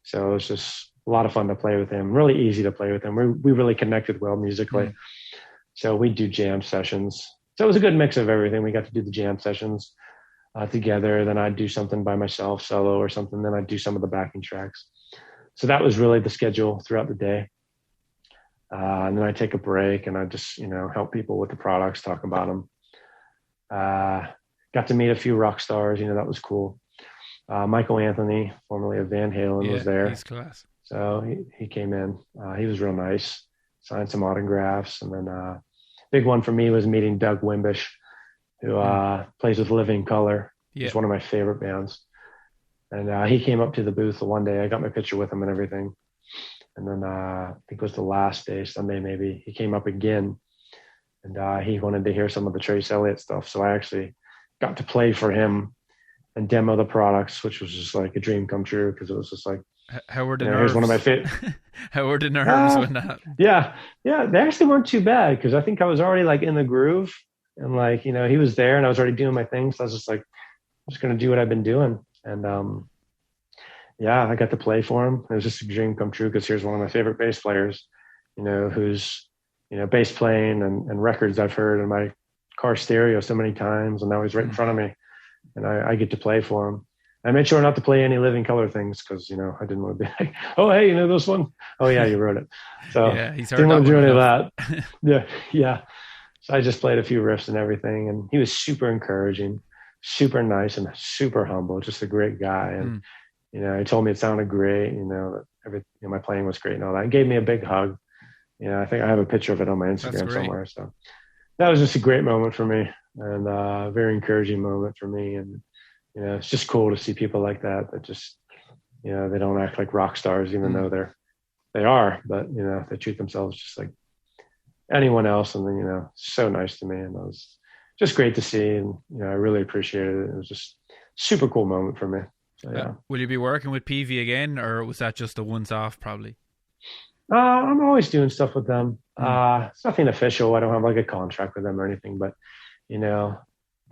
[SPEAKER 2] So it was just a lot of fun to play with him, really easy to play with him. We really connected well musically. So we'd do jam sessions. So it was a good mix of everything. We got to do the jam sessions together. Then I'd do something by myself, solo or something. Then I'd do some of the backing tracks. So that was really the schedule throughout the day. And then I take a break and I just, help people with the products, talk about them. Got to meet a few rock stars, that was cool. Michael Anthony, formerly of Van Halen, was there.
[SPEAKER 1] He's class.
[SPEAKER 2] So he came in. He was real nice, signed some autographs. And then big one for me was meeting Doug Wimbish, who plays with Living Colour.
[SPEAKER 1] Yeah.
[SPEAKER 2] He's one of my favorite bands. And he came up to the booth the one day. I got my picture with him and everything. And then I think it was the last day, Sunday maybe, he came up again and he wanted to hear some of the Trace Elliott stuff. So I actually got to play for him and demo the products, which was just like a dream come true because it was just like,
[SPEAKER 1] how were the nerves?
[SPEAKER 2] Here's one of my
[SPEAKER 1] How were the nerves when that?
[SPEAKER 2] Yeah, they actually weren't too bad because I think I was already like in the groove and like, he was there and I was already doing my thing. So I was just like, I'm just going to do what I've been doing. And I got to play for him. It was just a dream come true because here's one of my favorite bass players, who's, bass playing and records I've heard in my car stereo so many times. And now he's right in front of me and I get to play for him. I made sure not to play any Living Colour things because, I didn't want to be like, oh, hey, this one? Oh, yeah, you wrote it. So
[SPEAKER 1] he's heard
[SPEAKER 2] didn't want to do any of
[SPEAKER 1] that.
[SPEAKER 2] Yeah. So I just played a few riffs and everything. And he was super encouraging, super nice and super humble, just a great guy. And, he told me it sounded great, that my playing was great and all that. He gave me a big hug. I think I have a picture of it on my Instagram somewhere. So that was just a great moment for me and a very encouraging moment for me. And, it's just cool to see people like that just, they don't act like rock stars, even though they are, but, they treat themselves just like anyone else. And then, so nice to me. And it was just great to see. And, I really appreciated it. It was just super cool moment for me. So, yeah.
[SPEAKER 1] Will you be working with Peavey again, or was that just a once-off probably?
[SPEAKER 2] I'm always doing stuff with them. It's nothing official. I don't have like a contract with them or anything, but,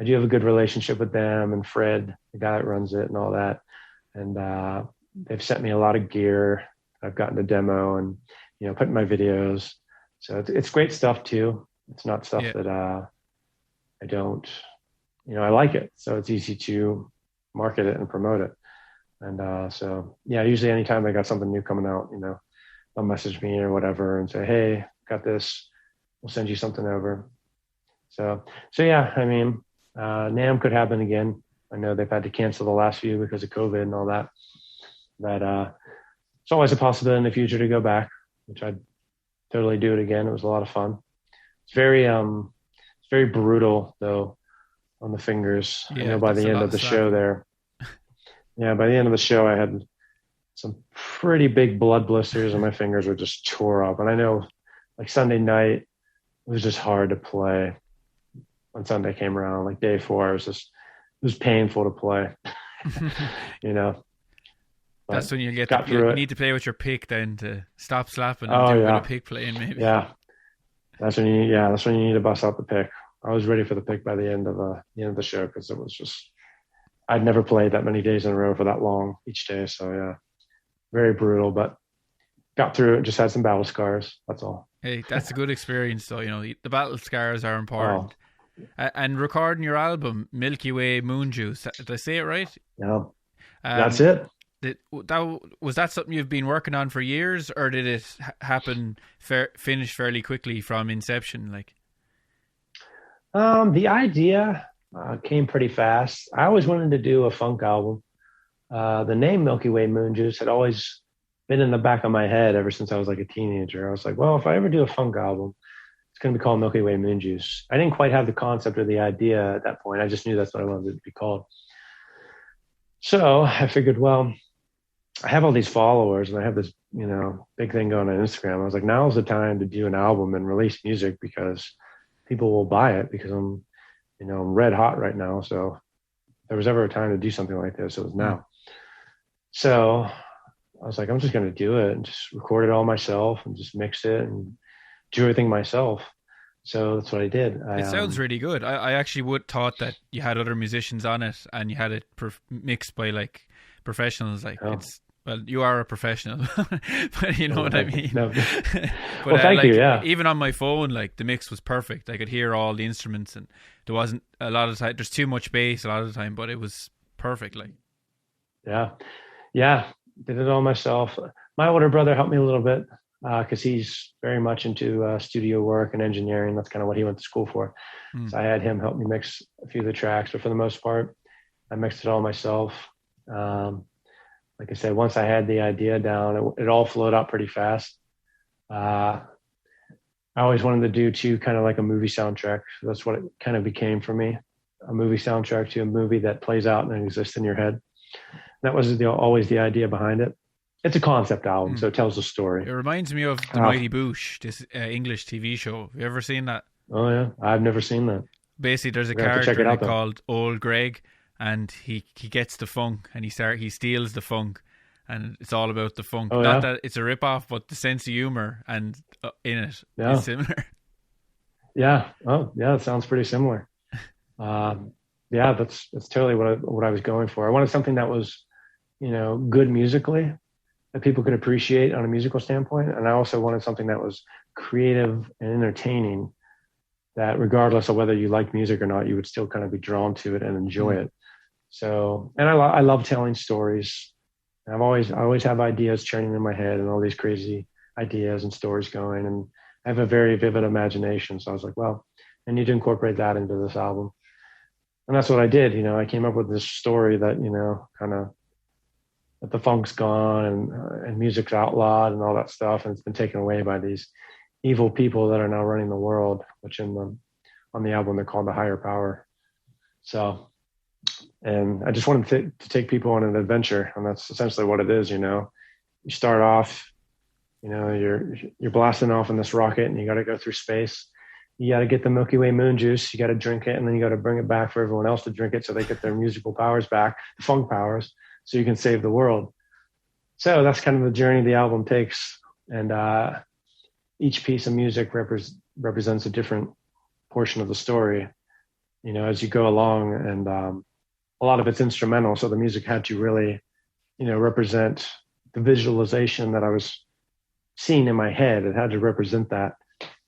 [SPEAKER 2] I do have a good relationship with them and Fred, the guy that runs it and all that. And they've sent me a lot of gear. I've gotten to demo and, put in my videos. So it's great stuff too. It's not stuff that I don't, I like it. So it's easy to market it and promote it. And usually anytime I got something new coming out, they'll message me or whatever and say, hey, got this. We'll send you something over. So yeah, I mean, NAMM could happen again. I know they've had to cancel the last few because of COVID and all that. But it's always a possibility in the future to go back, which I'd totally do it again. It was a lot of fun. It's very brutal though on the fingers.
[SPEAKER 1] Yeah,
[SPEAKER 2] by the end of the show there. Yeah, by the end of the show, I had some pretty big blood blisters and my fingers were just tore up. And I know like Sunday night, it was just hard to play. When Sunday came around, like day 4, it was painful to play,
[SPEAKER 1] That's when you you need to play with your pick then to stop slapping and do a bit of pick playing maybe.
[SPEAKER 2] Yeah. That's when you need to bust out the pick. I was ready for the pick by the end of the show because it was just I'd never played that many days in a row for that long each day. So yeah, very brutal, but got through it. Just had some battle scars. That's all.
[SPEAKER 1] Hey, that's a good experience, though. The battle scars are
[SPEAKER 2] Oh,
[SPEAKER 1] important. And recording your album, Milky Way Moon Juice, did I say it right?
[SPEAKER 2] yeah, that's
[SPEAKER 1] Um,
[SPEAKER 2] it.
[SPEAKER 1] was that something you've been working on for years, or did it happen finish fairly quickly from inception? Like,
[SPEAKER 2] The idea came pretty fast. I always wanted to do a funk album. The name Milky Way Moon Juice had always been in the back of my head ever since I was like a teenager. I was like, well, if I ever do a funk album, it's going to be called Milky Way Moon Juice. I didn't quite have the concept or the idea at that point. I just knew that's what I wanted it to be called. So I figured, well, I have all these followers and I have this, big thing going on Instagram. I was like, now's the time to do an album and release music because people will buy it because I'm red hot right now. So if there was ever a time to do something like this, it was now. So I was like, I'm just going to do it and just record it all myself and just mix it and do everything myself. So that's what I did.
[SPEAKER 1] it sounds really good. I actually would thought that you had other musicians on it and you had it mixed by like professionals. Like well, you are a professional, but you know what I mean.
[SPEAKER 2] No.
[SPEAKER 1] But
[SPEAKER 2] Well, thank you. Yeah.
[SPEAKER 1] even on my phone, like the mix was perfect. I could hear all the instruments, and there wasn't a lot of time. There's too much bass a lot of the time, but it was perfect. Like,
[SPEAKER 2] Yeah. Did it all myself. My older brother helped me a little bit because he's very much into studio work and engineering. That's kind of what he went to school for. So I had him help me mix a few of the tracks, but for the most part, I mixed it all myself. Like I said, once I had the idea down, it all flowed out pretty fast. I always wanted to do too, kind of like a movie soundtrack. So that's what it kind of became for me, a movie soundtrack to a movie that plays out and exists in your head. That was always the idea behind it. It's a concept album, so it tells a story.
[SPEAKER 1] it reminds me of The Mighty Boosh, this English TV show. Have you ever seen that?
[SPEAKER 2] Oh yeah, I've never seen that.
[SPEAKER 1] Basically, there's a
[SPEAKER 2] We're gonna have to check
[SPEAKER 1] character
[SPEAKER 2] it out, though.
[SPEAKER 1] called Old Greg, and he gets the funk, and he steals the funk, and it's all about the funk.
[SPEAKER 2] Oh,
[SPEAKER 1] Not
[SPEAKER 2] yeah?
[SPEAKER 1] that it's a rip off, but the sense of humor and in it
[SPEAKER 2] Yeah.
[SPEAKER 1] is similar.
[SPEAKER 2] Yeah. Oh yeah, it sounds pretty similar. Yeah, that's totally what I was going for. I wanted something that was, good musically, that people could appreciate on a musical standpoint, and I also wanted something that was creative and entertaining. That regardless of whether you like music or not, you would still kind of be drawn to it and enjoy it. So, and I love telling stories. I always have ideas churning in my head and all these crazy ideas and stories going. And I have a very vivid imagination. So I was like, well, I need to incorporate that into this album. And that's what I did. I came up with this story that, kind of that the funk's gone and music's outlawed and all that stuff. And it's been taken away by these evil people that are now running the world, which on the album, they're called the higher power. So, and I just wanted to take people on an adventure. And that's essentially what it is. You start off, you're blasting off in this rocket and you got to go through space. You got to get the Milky Way Moon Juice. You got to drink it, and then you got to bring it back for everyone else to drink it so they get their musical powers back, the funk powers, so you can save the world. So that's kind of the journey the album takes. And each piece of music represents a different portion of the story, as you go along. And a lot of it's instrumental. So the music had to really, represent the visualization that I was seeing in my head. It had to represent that.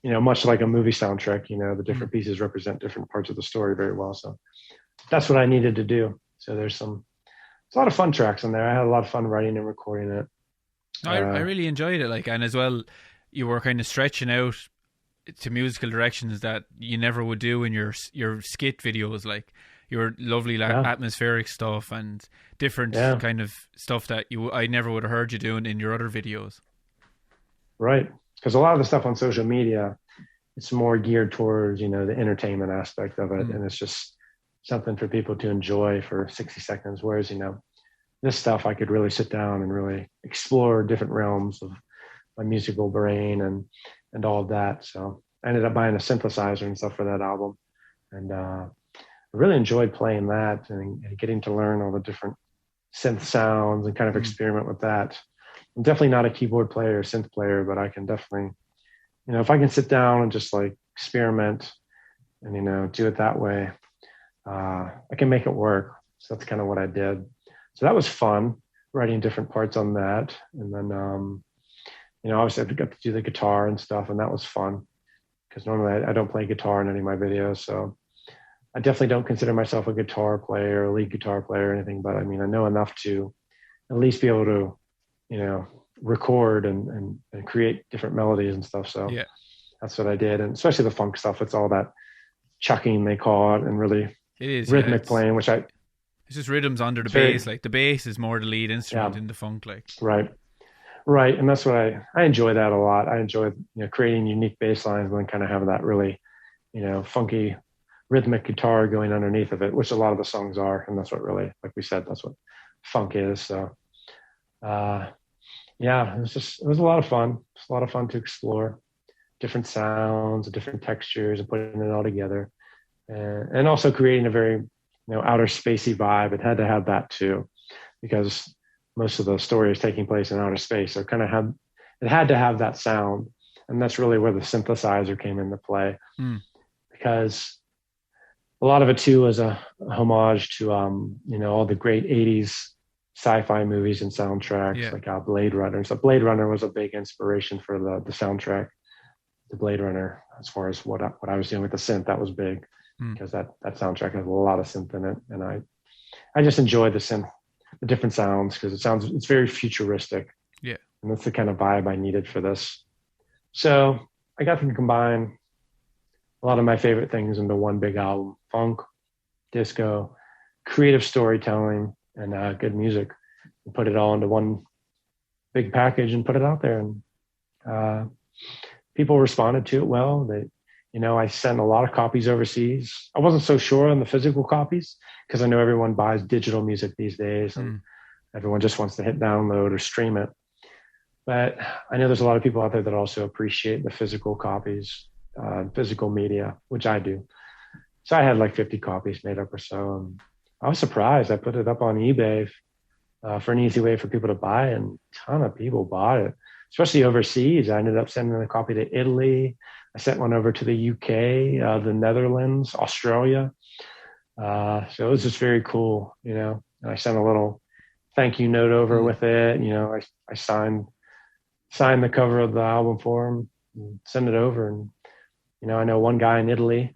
[SPEAKER 2] Much like a movie soundtrack, the different pieces represent different parts of the story very well. So that's what I needed to do. So there's a lot of fun tracks in there. I had a lot of fun writing and recording it.
[SPEAKER 1] I really enjoyed it. And as well, you were kind of stretching out to musical directions that you never would do in your skit videos, like your lovely atmospheric stuff and different kind of stuff that I never would have heard you doing in your other videos.
[SPEAKER 2] Right. Because a lot of the stuff on social media, it's more geared towards, the entertainment aspect of it. And it's just something for people to enjoy for 60 seconds. Whereas, this stuff, I could really sit down and really explore different realms of my musical brain and all of that. So I ended up buying a synthesizer and stuff for that album. And I really enjoyed playing that and getting to learn all the different synth sounds and kind of experiment with that. I'm definitely not a keyboard player or synth player, but I can definitely if I can sit down and just like experiment and, do it that way, I can make it work. So that's kind of what I did. So that was fun, writing different parts on that. And then, obviously I got to do the guitar and stuff, and that was fun because normally I don't play guitar in any of my videos. So I definitely don't consider myself a guitar player, a lead guitar player or anything, but I mean, I know enough to at least be able to, record and create different melodies and stuff. So
[SPEAKER 1] Yeah,
[SPEAKER 2] that's what I did. And especially the funk stuff, it's all that chucking, they call it, and really
[SPEAKER 1] it is
[SPEAKER 2] rhythmic playing, which
[SPEAKER 1] it's just rhythms under the bass. Like the bass is more the lead instrument in the funk. Like
[SPEAKER 2] right, and that's what I enjoy that a lot. I enjoy creating unique bass lines and then kind of have that really funky rhythmic guitar going underneath of it, which a lot of the songs are, and that's what really, like we said, that's what funk is. So yeah, it was a lot of fun. It's a lot of fun to explore different sounds and different textures and putting it all together, and also creating a very outer spacey vibe. It had to have that too, because most of the story is taking place in outer space. So it had to have that sound, and that's really where the synthesizer came into play, because a lot of it too was a homage to all the great '80s sci-fi movies and soundtracks, like Blade Runner. So Blade Runner was a big inspiration for the soundtrack to Blade Runner. As far as what I was doing with the synth, that was big, because that soundtrack has a lot of synth in it, and I just enjoyed the synth, the different sounds, because it's very futuristic.
[SPEAKER 1] Yeah,
[SPEAKER 2] and that's the kind of vibe I needed for this. So I got to combine a lot of my favorite things into one big album: funk, disco, creative storytelling, and good music, and put it all into one big package and put it out there. And people responded to it well. I sent a lot of copies overseas. I wasn't so sure on the physical copies because I know everyone buys digital music these days, and everyone just wants to hit download or stream it. But I know there's a lot of people out there that also appreciate the physical copies, physical media, which I do. So I had like 50 copies made up or so. And I was surprised. I put it up on eBay for an easy way for people to buy, and a ton of people bought it, especially overseas. I ended up sending a copy to Italy. I sent one over to the UK, the Netherlands, Australia. So it was just very cool, and I sent a little thank you note over with it. I signed the cover of the album for him and send it over. And, I know one guy in Italy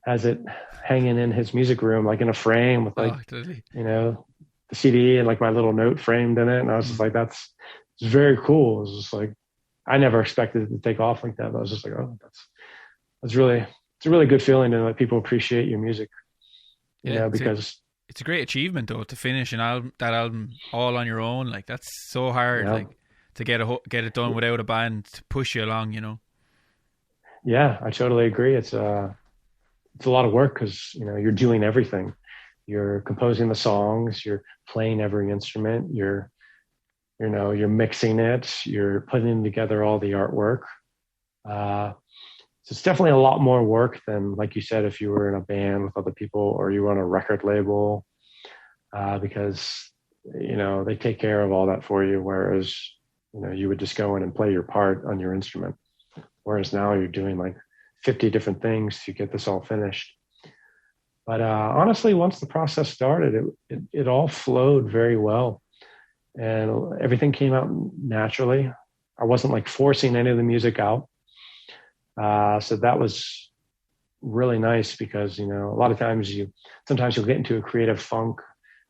[SPEAKER 2] has it hanging in his music room, like in a frame with the CD and like my little note framed in it. And I was just like, it's very cool. It was just like, I never expected it to take off like that. But I was just like, oh, it's a really good feeling to let people appreciate your music, because
[SPEAKER 1] it's a great achievement though, to finish that album all on your own. Like that's so hard, like to get it done without a band to push you along,
[SPEAKER 2] Yeah, I totally agree. It's a lot of work because, you're doing everything. You're composing the songs, you're playing every instrument, you're mixing it, you're putting together all the artwork. So it's definitely a lot more work than, like you said, if you were in a band with other people or you were on a record label, because, they take care of all that for you. Whereas, you would just go in and play your part on your instrument. Whereas now you're doing like 50 different things to get this all finished. But honestly, once the process started, it all flowed very well. And everything came out naturally. I wasn't like forcing any of the music out. So that was really nice because, a lot of times sometimes you'll get into a creative funk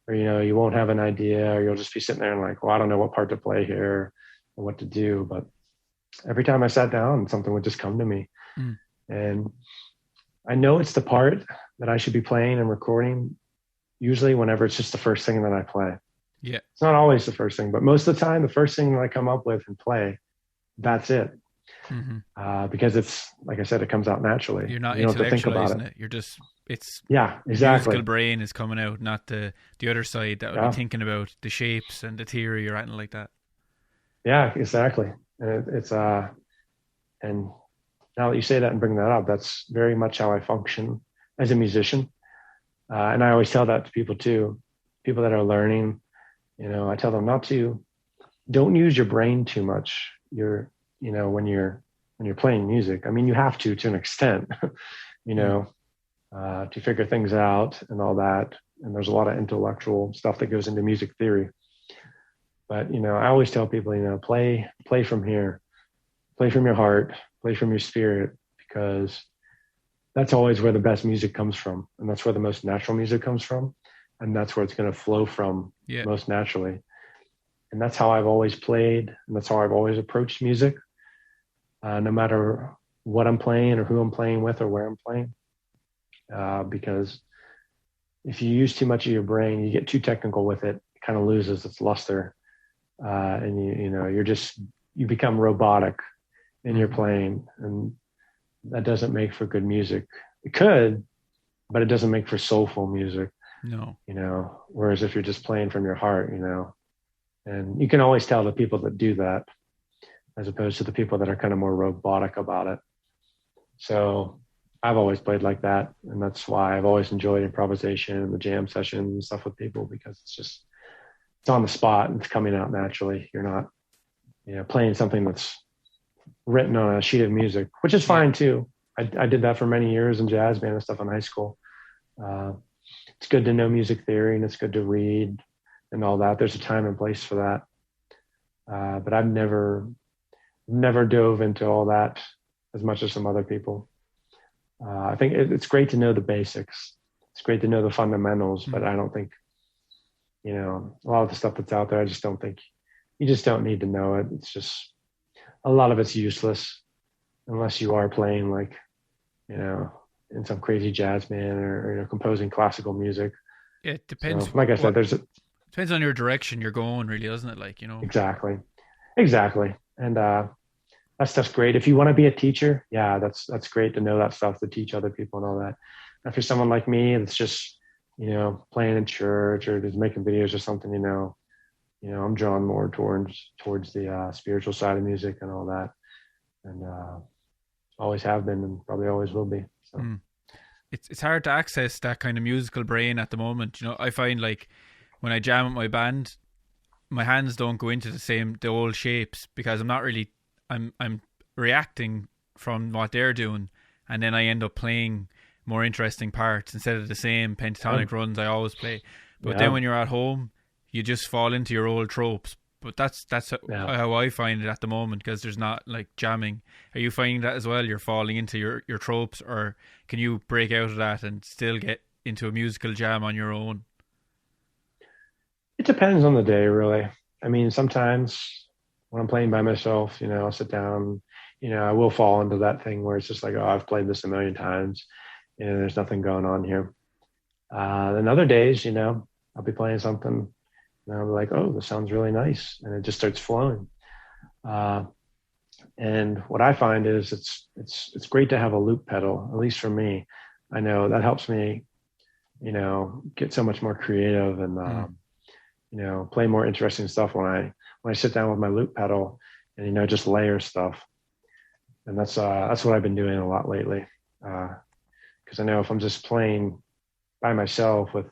[SPEAKER 2] or, you won't have an idea, or you'll just be sitting there and like, well, I don't know what part to play here or what to do. But every time I sat down, something would just come to me. And I know it's the part that I should be playing and recording, usually whenever it's just the first thing that I play.
[SPEAKER 1] Yeah.
[SPEAKER 2] It's not always the first thing, but most of the time, the first thing that I come up with and play, that's it. Because it's, like I said, it comes out naturally.
[SPEAKER 1] You're not
[SPEAKER 2] you don't have to think about
[SPEAKER 1] it. You're just, it's
[SPEAKER 2] exactly.
[SPEAKER 1] Musical brain is coming out, not the other side that would be thinking about the shapes and the theory or anything like that.
[SPEAKER 2] Yeah, exactly. And it's and now that you say that and bring that up, that's very much how I function as a musician. And I always tell that to people too, people that are learning. I tell them don't use your brain too much. When you're when you're playing music. I mean, you have to an extent, you know, to figure things out and all that. And there's a lot of intellectual stuff that goes into music theory. But, you know, I always tell people, you know, play from here, play from your heart, play from your spirit, because that's always where the best music comes from. And that's where the most natural music comes from. And that's where it's going to flow from most naturally. And that's how I've always played. And that's how I've always approached music, no matter what I'm playing or who I'm playing with or where I'm playing. Because if you use too much of your brain, you get too technical with it, it kind of loses its luster. And you become robotic in your playing, and that doesn't make for good music. It could, but it doesn't make for soulful music.
[SPEAKER 1] No.
[SPEAKER 2] You know, whereas if you're just playing from your heart, you know, and you can always tell the people that do that as opposed to the people that are kind of more robotic about it. So I've always played like that. And that's why I've always enjoyed improvisation and the jam session and stuff with people, because it's on the spot and it's coming out naturally. You're not, you know, playing something that's written on a sheet of music, which is fine too. I did that for many years in jazz band and stuff in high school. It's good to know music theory and it's good to read and all that. There's a time and place for that. But I've never dove into all that as much as some other people. I think it's great to know the basics. It's great to know the fundamentals, but I don't think, you know, a lot of the stuff that's out there, I just don't think you just don't need to know it. It's just, a lot of it's useless unless you are playing like, you know, in some crazy jazz band or you know, composing classical music.
[SPEAKER 1] It depends.
[SPEAKER 2] So, like I said,
[SPEAKER 1] depends on your direction you're going, really, doesn't it? Like, you know.
[SPEAKER 2] Exactly. And that stuff's great. If you want to be a teacher, yeah, that's great to know that stuff, to teach other people and all that. And for someone like me, it's just, you know, playing in church or just making videos or something, you know, I'm drawn more towards the spiritual side of music and all that, and always have been and probably always will be. So.
[SPEAKER 1] It's hard to access that kind of musical brain at the moment. You know, I find like when I jam with my band, my hands don't go into the old shapes because I'm reacting from what they're doing, and then I end up playing more interesting parts instead of the same pentatonic runs I always play. But then when you're at home, you just fall into your old tropes. But that's how I find it at the moment, because there's not like jamming. Are you finding that as well? You're falling into your tropes, or can you break out of that and still get into a musical jam on your own?
[SPEAKER 2] It depends on the day, really. I mean, sometimes when I'm playing by myself, you know, I'll sit down, you know, I will fall into that thing where it's just like, oh, I've played this a million times and there's nothing going on here. Then other days, you know, I'll be playing something and I'll be like, oh, this sounds really nice. And it just starts flowing. And what I find is it's great to have a loop pedal, at least for me. I know that helps me, you know, get so much more creative and, you know, play more interesting stuff when I sit down with my loop pedal and, you know, just layer stuff. And that's what I've been doing a lot lately. Cause I know if I'm just playing by myself with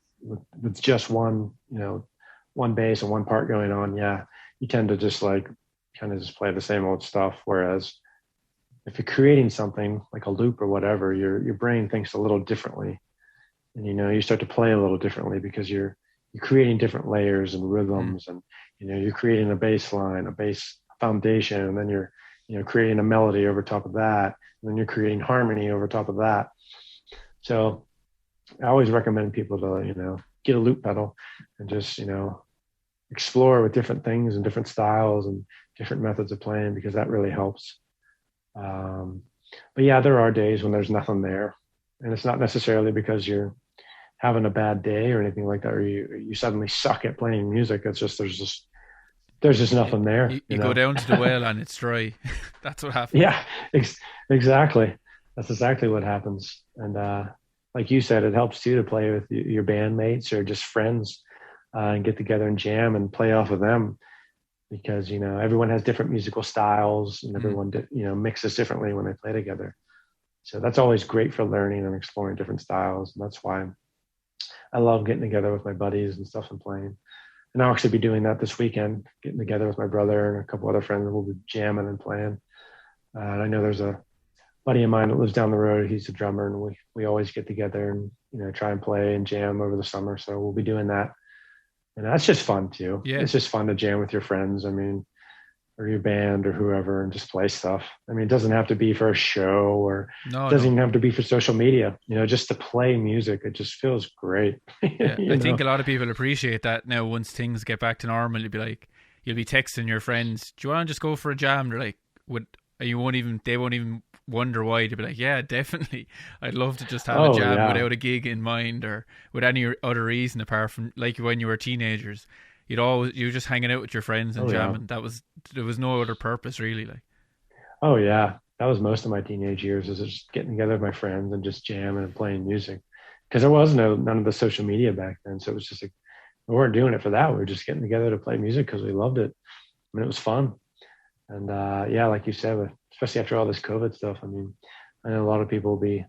[SPEAKER 2] just one, you know, one bass and one part going on, yeah, you tend to just like kind of just play the same old stuff. Whereas if you're creating something like a loop or whatever, your brain thinks a little differently, and you know, you start to play a little differently because you're creating different layers and rhythms, and you know, you're creating a bass line, a bass foundation, and then you're, you know, creating a melody over top of that, and then you're creating harmony over top of that. So I always recommend people to, you know, get a loop pedal and just, you know, explore with different things and different styles and different methods of playing, because that really helps. But yeah, there are days when there's nothing there, and it's not necessarily because you're having a bad day or anything like that, or you suddenly suck at playing music. It's just there's just nothing there.
[SPEAKER 1] You go down to the well and it's dry. That's what happens.
[SPEAKER 2] Yeah, exactly. That's exactly what happens. And like you said, it helps too to play with your bandmates or just friends and get together and jam and play off of them, because, you know, everyone has different musical styles and everyone, you know, mixes differently when they play together. So that's always great for learning and exploring different styles. And that's why I love getting together with my buddies and stuff and playing. And I'll actually be doing that this weekend, getting together with my brother and a couple other friends. We'll be jamming and playing. And I know there's a buddy of mine that lives down the road. He's a drummer, and we always get together and try and play and jam over the summer. So we'll be doing that, and that's just fun too.
[SPEAKER 1] Yeah.
[SPEAKER 2] It's just fun to jam with your friends. I mean, or your band or whoever, and just play stuff. I mean, it doesn't have to be for a show, or it doesn't even have to be for social media. Just to play music, it just feels great.
[SPEAKER 1] Yeah, I think a lot of people appreciate that now. Once things get back to normal, you'll be texting your friends, "Do you want to just go for a jam?" They're like, they won't even wonder why. They'll be like, "Yeah, definitely. I'd love to just have a jam without a gig in mind or with any other reason apart from like when you were teenagers. You were just hanging out with your friends and jamming. Yeah. There was no other purpose really. Like,
[SPEAKER 2] oh yeah, that was most of my teenage years, is just getting together with my friends and just jamming and playing music, because there was none of the social media back then. So it was just like, we weren't doing it for that. We were just getting together to play music because we loved it. I mean, it was fun. And like you said, especially after all this COVID stuff, I mean, I know a lot of people will be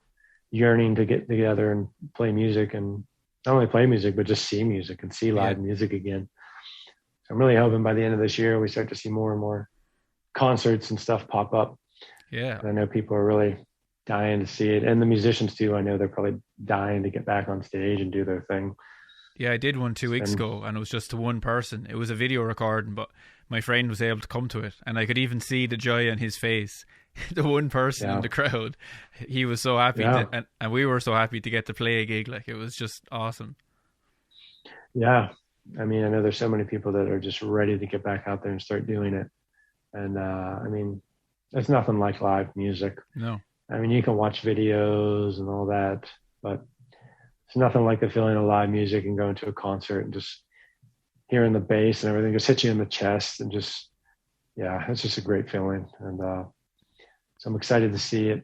[SPEAKER 2] yearning to get together and play music, and not only play music, but just see music and see live music again. I'm really hoping by the end of this year, we start to see more and more concerts and stuff pop up.
[SPEAKER 1] Yeah.
[SPEAKER 2] And I know people are really dying to see it. And the musicians too. I know they're probably dying to get back on stage and do their thing.
[SPEAKER 1] Yeah, I did one 2 weeks ago, and it was just to one person. It was a video recording, but my friend was able to come to it, and I could even see the joy on his face. The one person in the crowd, he was so happy, and we were so happy to get to play a gig. Like, it was just awesome.
[SPEAKER 2] Yeah. I mean, I know there's so many people that are just ready to get back out there and start doing it. And I mean, there's nothing like live music.
[SPEAKER 1] No.
[SPEAKER 2] I mean, you can watch videos and all that, but it's nothing like the feeling of live music and going to a concert and just hearing the bass and everything just hit you in the chest, and just, it's just a great feeling. And so I'm excited to see it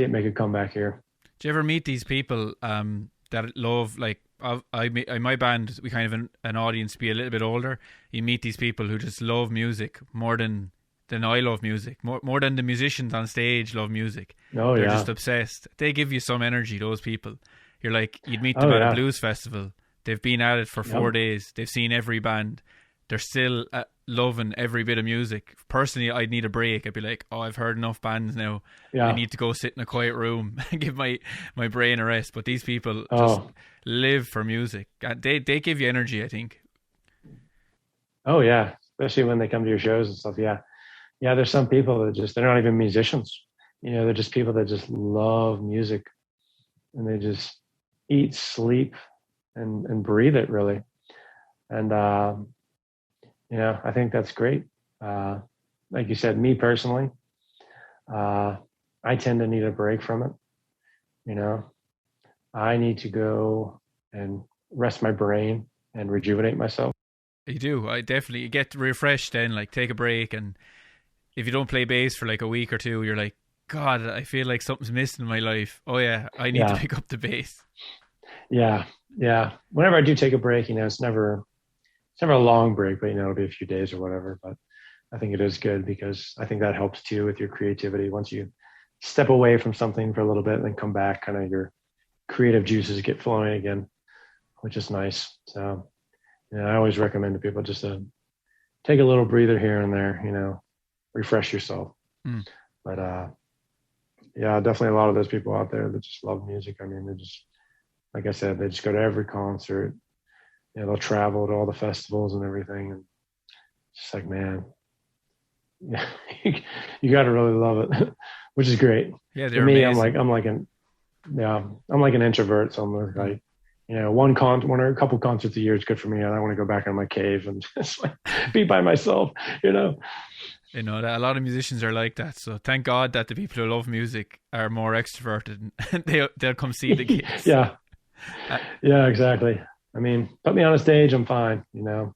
[SPEAKER 2] make a comeback here.
[SPEAKER 1] Do you ever meet these people that love, like, my band, we kind of an audience be a little bit older. You meet these people who just love music more than I love music, more than the musicians on stage love music.
[SPEAKER 2] Oh,
[SPEAKER 1] They're just obsessed. They give you some energy, those people. You're like, you'd meet them at a blues festival. They've been at it for 4 days. They've seen every band. They're still loving every bit of music. Personally, I'd need a break. I'd be like, I've heard enough bands now. I need to go sit in a quiet room and give my brain a rest. But these people just live for music. They give you energy, I think.
[SPEAKER 2] Oh yeah, especially when they come to your shows and stuff. Yeah, there's some people that they're not even musicians. They're just people that just love music, and they just eat, sleep, and breathe it, really. And I think that's great. Like you said, me personally, I tend to need a break from it. I need to go and rest my brain and rejuvenate myself.
[SPEAKER 1] You do. You get refreshed then, like, take a break. And if you don't play bass for like a week or two, you're like, God, I feel like something's missing in my life. Oh yeah, I need to pick up the bass. Yeah.
[SPEAKER 2] Whenever I do take a break, it's never a long break, but it'll be a few days or whatever. But I think it is good, because I think that helps too with your creativity. Once you step away from something for a little bit and then come back, kind of your creative juices get flowing again, which is nice. So I always recommend to people just to take a little breather here and there, refresh yourself. But definitely a lot of those people out there that just love music. I mean, they just, like I said, they just go to every concert. They'll travel to all the festivals and everything. And it's like, man, you got to really love it, which is great.
[SPEAKER 1] Yeah,
[SPEAKER 2] for me,
[SPEAKER 1] amazing.
[SPEAKER 2] I'm like an introvert. So I'm like, one or a couple concerts a year is good for me. I don't want to go back in my cave and just like be by myself, that
[SPEAKER 1] a lot of musicians are like that. So thank God that the people who love music are more extroverted and they'll come see the gigs.
[SPEAKER 2] Yeah, exactly. I mean, put me on a stage, I'm fine,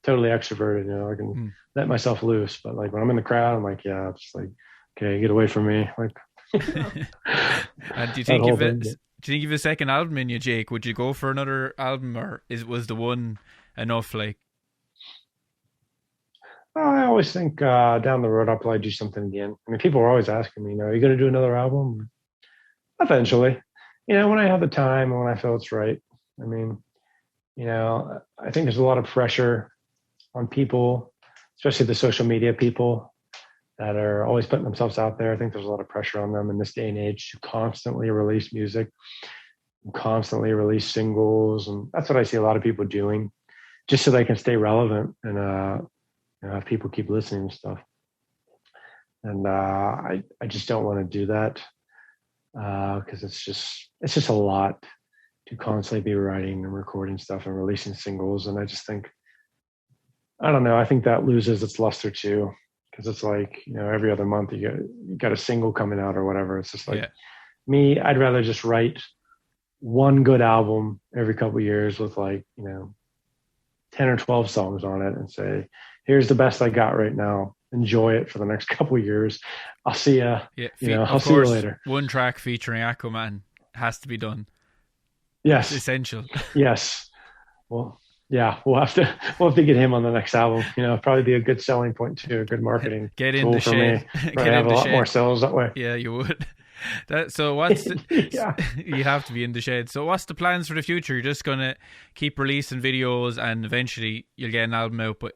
[SPEAKER 2] totally extroverted, I can let myself loose. But like when I'm in the crowd, I'm like, just like, okay, get away from me. Like,
[SPEAKER 1] and do you think you've a second album in you, Jake? Would you go for another album, or was the one enough? Like,
[SPEAKER 2] I always think down the road I'll probably do something again. I mean, people are always asking me, are you going to do another album? Eventually, when I have the time and when I feel it's right. I mean, I think there's a lot of pressure on people, especially the social media people, that are always putting themselves out there. I think there's a lot of pressure on them in this day and age to constantly release music, constantly release singles. And that's what I see a lot of people doing just so they can stay relevant and have people keep listening to stuff. And I just don't want to do that because it's just a lot to constantly be writing and recording stuff and releasing singles. And I just think, I don't know, I think that loses its luster too, because it's like, every other month you got a single coming out or whatever. It's just like me, I'd rather just write one good album every couple of years with 10 or 12 songs on it and say, here's the best I got right now. Enjoy it for the next couple of years. I'll see you. Yeah, I'll see you later.
[SPEAKER 1] One track featuring Aquaman has to be done.
[SPEAKER 2] Yes,
[SPEAKER 1] it's essential.
[SPEAKER 2] Yes. Well, yeah, we'll have to get him on the next album. Probably be a good selling point too, a good marketing
[SPEAKER 1] Get in
[SPEAKER 2] tool
[SPEAKER 1] the
[SPEAKER 2] for
[SPEAKER 1] shade.
[SPEAKER 2] me. Probably have a lot more sales that way.
[SPEAKER 1] Yeah, you would. So what's you have to be in the shade. So what's the plans for the future? You're just gonna keep releasing videos, and eventually you'll get an album out. But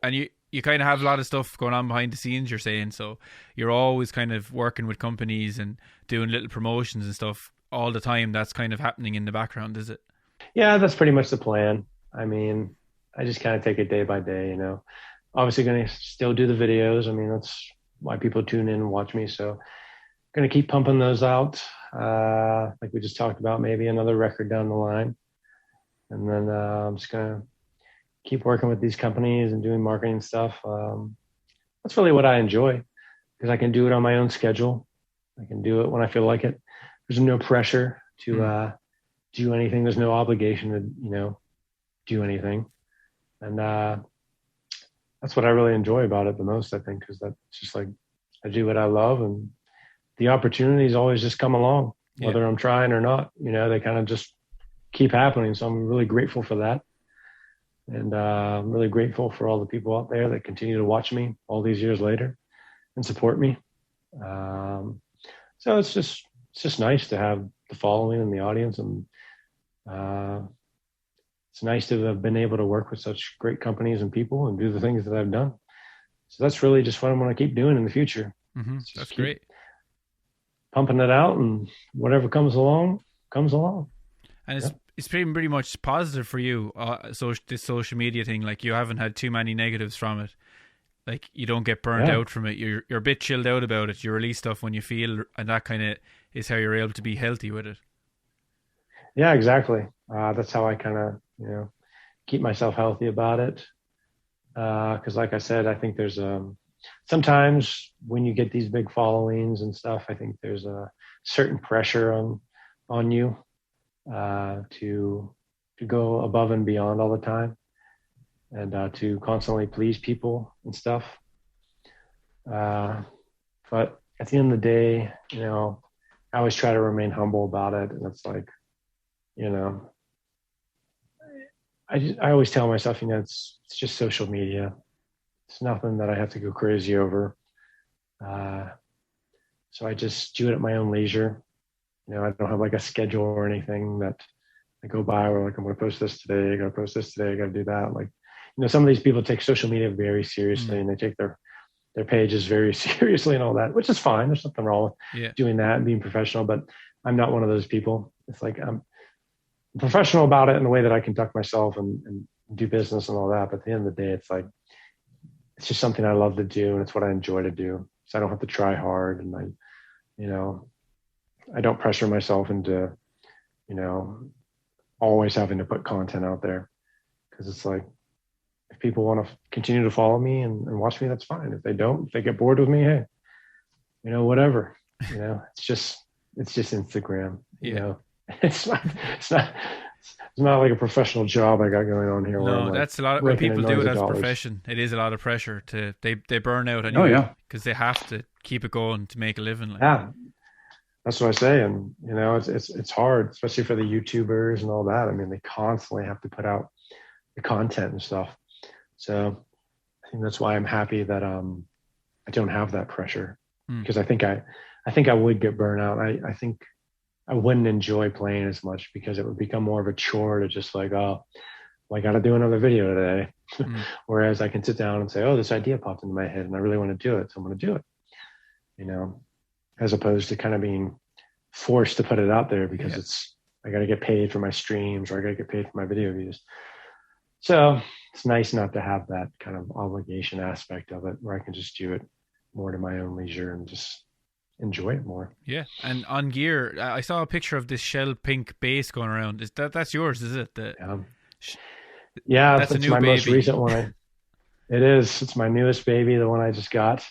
[SPEAKER 1] you kind of have a lot of stuff going on behind the scenes, you're saying. So you're always kind of working with companies and doing little promotions and stuff all the time. That's kind of happening in the background, is it?
[SPEAKER 2] Yeah, that's pretty much the plan. I mean, I just kind of take it day by day, Obviously going to still do the videos. I mean, that's why people tune in and watch me. So going to keep pumping those out. Like we just talked about, maybe another record down the line. And then I'm just going to keep working with these companies and doing marketing stuff. That's really what I enjoy, because I can do it on my own schedule. I can do it when I feel like it. There's no pressure to do anything. There's no obligation to, do anything. And that's what I really enjoy about it the most, I think, because that's just like, I do what I love, and the opportunities always just come along, whether I'm trying or not. They kind of just keep happening. So I'm really grateful for that. And I'm really grateful for all the people out there that continue to watch me all these years later and support me. So it's just nice to have the following and the audience, and it's nice to have been able to work with such great companies and people and do the things that I've done. So that's really just what I'm going to keep doing in the future.
[SPEAKER 1] Mm-hmm. That's great.
[SPEAKER 2] Pumping it out, and whatever comes along, comes along.
[SPEAKER 1] And it's pretty much positive for you. So this social media thing, like, you haven't had too many negatives from it. Like, you don't get burnt out from it. You're a bit chilled out about it. You release stuff when you feel, and that kind of is how you're able to be healthy with it.
[SPEAKER 2] Yeah, exactly. That's how I kind of, keep myself healthy about it. Because like I said, I think there's sometimes when you get these big followings and stuff, I think there's a certain pressure on you to go above and beyond all the time, and to constantly please people and stuff. But at the end of the day, I always try to remain humble about it. And it's like, I always tell myself, it's just social media. It's nothing that I have to go crazy over. So I just do it at my own leisure. I don't have like a schedule or anything that I go by where like, I'm going to post this today. I got to post this today. I got to do that. Like, some of these people take social media very seriously, and they take their pages very seriously and all that, which is fine. There's nothing wrong with doing that and being professional, but I'm not one of those people. It's like, I'm professional about it in the way that I conduct myself and do business and all that. But at the end of the day, it's like, it's just something I love to do, and it's what I enjoy to do. So I don't have to try hard, and I don't pressure myself into, always having to put content out there, because it's like, if people want to continue to follow me and watch me, that's fine. If they don't, if they get bored with me, hey, whatever. It's just Instagram. It's not like a professional job I got going on here.
[SPEAKER 1] No, that's a lot. When people do it as a profession, it is a lot of pressure. They burn out anyway, because they have to keep it going to make a living.
[SPEAKER 2] Yeah, that's what I say. And it's hard, especially for the YouTubers and all that. I mean, they constantly have to put out the content and stuff. So I think that's why I'm happy that I don't have that pressure, because I think I would get burnt out. I think I wouldn't enjoy playing as much, because it would become more of a chore to just like, oh, well, I got to do another video today. Whereas I can sit down and say, oh, this idea popped into my head and I really want to do it, so I'm going to do it. you know, as opposed to kind of being forced to put it out there because I got to get paid for my streams or I got to get paid for my video views. So it's nice not to have that kind of obligation aspect of it where I can just do it more to my own leisure and just enjoy it more.
[SPEAKER 1] Yeah. And on gear, I saw a picture of this shell pink bass going around. That's yours, is it?
[SPEAKER 2] Yeah,
[SPEAKER 1] that's
[SPEAKER 2] it's
[SPEAKER 1] a new
[SPEAKER 2] my
[SPEAKER 1] baby.
[SPEAKER 2] most recent one. It is. It's my newest baby, the one I just got.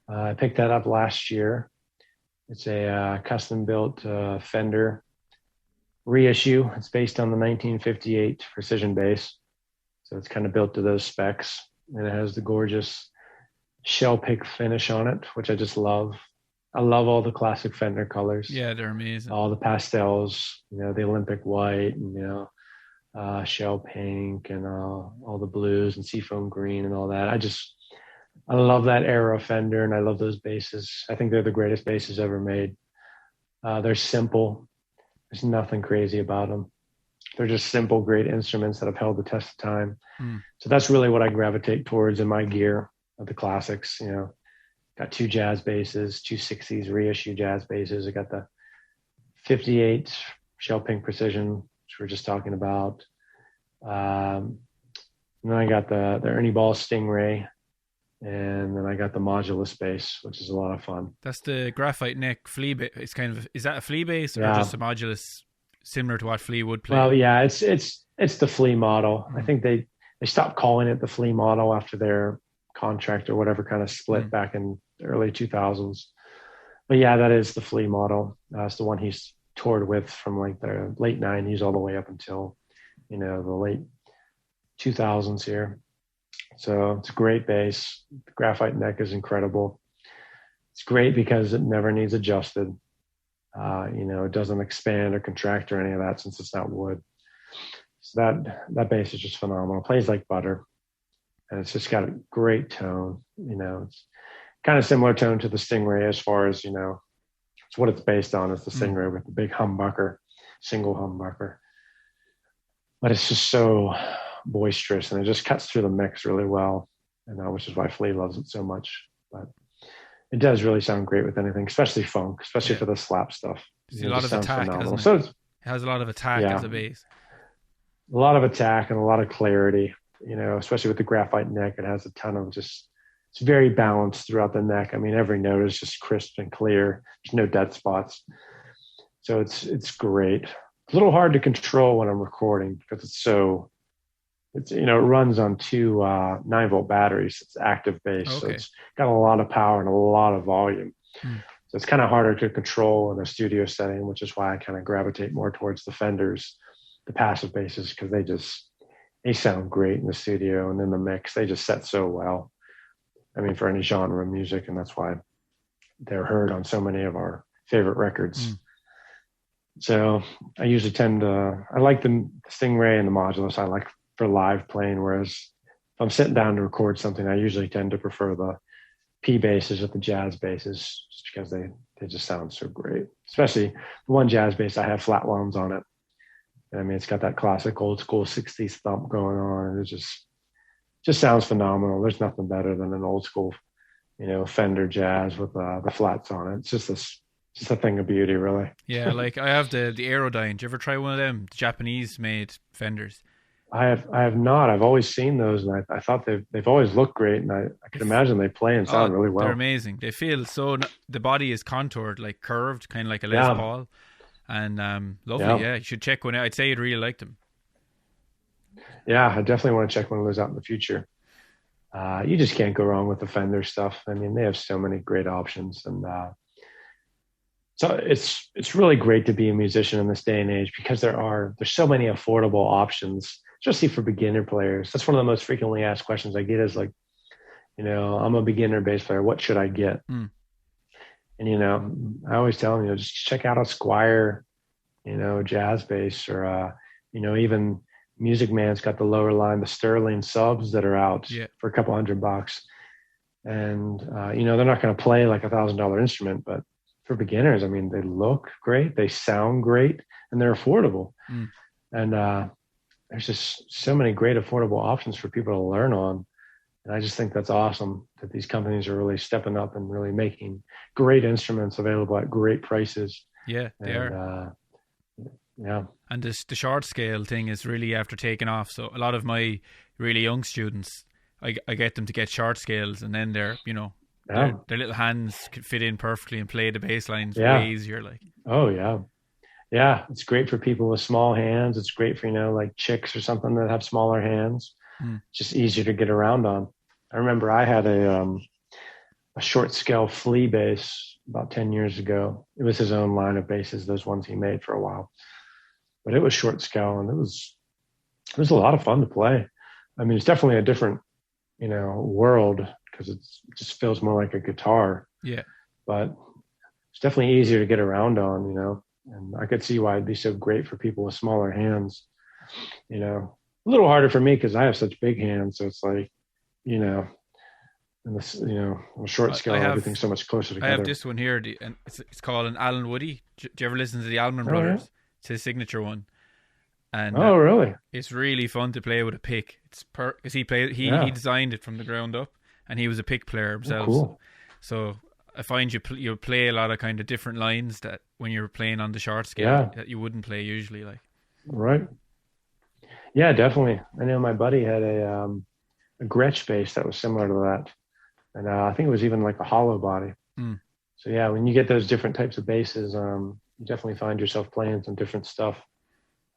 [SPEAKER 2] I picked that up last year. It's a custom built Fender reissue. It's based on the 1958 Precision bass. So it's kind of built to those specs. And it has the gorgeous shell pink finish on it, which I just love. I love all the classic Fender colors.
[SPEAKER 1] Yeah, they're amazing. All
[SPEAKER 2] the pastels, you know, the Olympic white and, you know, shell pink and all the blues and seafoam green and all that. I love that era of Fender, and I love those basses. I think they're the greatest basses ever made. They're simple. There's nothing crazy about them. They're just simple, great instruments that have held the test of time. So that's really what I gravitate towards in my gear of the classics. You know, got 2 jazz basses, 2 60s reissue jazz basses. I got the 58 shell pink Precision, which we were just talking about. And then I got the Ernie Ball Stingray, and then I got the Modulus bass, which is a lot of fun.
[SPEAKER 1] That's the graphite neck Flea bass. It's kind of, is that a Flea bass or just a Modulus similar to what Flea would play?
[SPEAKER 2] Well, yeah, it's the Flea model. I think they stopped calling it the Flea model after their contract or whatever kind of split back in the early 2000s. But yeah, that is the Flea model. It's the one he's toured with from like the late 90s all the way up until, you know, the late 2000s here. So it's a great bass. The graphite neck is incredible. It's great because it never needs adjusted. You know, it doesn't expand or contract or any of that since it's not wood. So that bass is just phenomenal. It plays like butter, and it's just got a great tone. You know, it's kind of similar tone to the Stingray as far as, you know, it's what it's based on. It's the Stingray with the big humbucker, single humbucker. But it's just so boisterous, and it just cuts through the mix really well, and which is why Flea loves it so much. But it does really sound great with anything, especially funk, especially for the slap stuff.
[SPEAKER 1] It's a lot of attack, doesn't it?
[SPEAKER 2] So
[SPEAKER 1] it has a lot of attack as a bass.
[SPEAKER 2] A lot of attack and a lot of clarity, you know, especially with the graphite neck. It has a ton of it's very balanced throughout the neck. I mean, every note is just crisp and clear. There's no dead spots. So it's great. It's a little hard to control when I'm recording because it's you know, it runs on 2 9-volt batteries. It's active bass. So it's got a lot of power and a lot of volume. So it's kind of harder to control in a studio setting, which is why I kind of gravitate more towards the Fenders, the passive basses, because they sound great in the studio and in the mix. They just set so well. I mean, for any genre of music, and that's why they're heard on so many of our favorite records. So I usually I like the Stingray and the Modulus. I like for live playing, whereas if I'm sitting down to record something, I usually tend to prefer the P basses or the jazz basses, just because they just sound so great. Especially the one jazz bass I have flat wounds on it. I mean, it's got that classic old school 60s thump going on. It just sounds phenomenal. There's nothing better than an old school, you know, Fender jazz with the flats on it. It's just a thing of beauty, really.
[SPEAKER 1] Yeah, like I have the Aerodyne. Did you ever try one of them? The Japanese made Fenders.
[SPEAKER 2] I have not. I've always seen those, and I thought they've always looked great, and I could imagine they play and sound really well.
[SPEAKER 1] They're amazing. They feel so. The body is contoured, like curved, kind of like a Les Paul, and lovely. Yeah, you should check one out. I'd say you'd really like them.
[SPEAKER 2] Yeah, I definitely want to check one of those out in the future. You just can't go wrong with the Fender stuff. I mean, they have so many great options, and so it's really great to be a musician in this day and age because there's so many affordable options, especially for beginner players. That's one of the most frequently asked questions I get is like, you know, I'm a beginner bass player. What should I get? And, you know, I always tell them, you know, just check out a Squier, you know, jazz bass, or, you know, even Music Man's got the lower line, the Sterling subs that are out for a couple $100. And, you know, they're not going to play like $1,000 instrument, but for beginners, I mean, they look great, they sound great, and they're affordable. And there's just so many great affordable options for people to learn on. And I just think that's awesome that these companies are really stepping up and really making great instruments available at great prices.
[SPEAKER 1] Yeah, they are.
[SPEAKER 2] Yeah.
[SPEAKER 1] And the short scale thing is really after taking off. So a lot of my really young students, I get them to get short scales, and then they're, their little hands can fit in perfectly and play the bass lines way easier. Like,
[SPEAKER 2] oh yeah. Yeah. It's great for people with small hands. It's great for, like chicks or something that have smaller hands. It's just easier to get around on. I remember I had a short scale flea bass about 10 years ago. It was his own line of basses, those ones he made for a while. But it was short scale, and it was a lot of fun to play. I mean, it's definitely a different, world, because it just feels more like a guitar.
[SPEAKER 1] Yeah.
[SPEAKER 2] But it's definitely easier to get around on, and I could see why it'd be so great for people with smaller hands. A little harder for me because I have such big hands. So it's like, in this, on a short scale, everything's so much closer together.
[SPEAKER 1] I have this one here, and it's called an Alan Woody. Do you ever listen to the Allman Brothers? Yeah. It's his signature one. And
[SPEAKER 2] really?
[SPEAKER 1] It's really fun to play with a pick. It's because he designed it from the ground up, and he was a pick player himself.
[SPEAKER 2] Oh, cool.
[SPEAKER 1] So I find you play a lot of kind of different lines that when you're playing on the short scale that you wouldn't play usually. Like,
[SPEAKER 2] right. Yeah, definitely. I know my buddy had a Gretsch bass that was similar to that, and I think it was even like a hollow body. So yeah, when you get those different types of basses, you definitely find yourself playing some different stuff.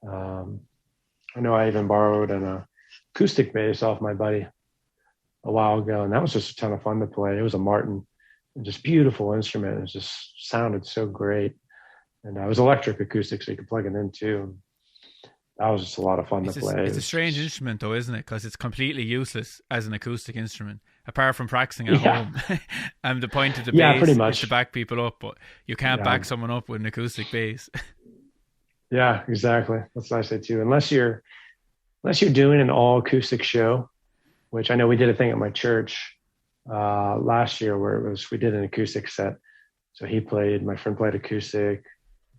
[SPEAKER 2] I know I even borrowed an acoustic bass off my buddy a while ago, and that was just a ton of fun to play. It was a Martin, just beautiful instrument. It just sounded so great, and it was electric acoustic, so you could plug it in too. That was just a lot of fun to play.
[SPEAKER 1] It's a strange instrument, though, isn't it? Because it's completely useless as an acoustic instrument, apart from practicing at home. And the point of the bass is to back people up, but you can't back someone up with an acoustic bass.
[SPEAKER 2] Yeah, exactly. That's what I say too. Unless you're doing an all acoustic show, which I know we did a thing at my church last year where we did an acoustic set. So my friend played acoustic.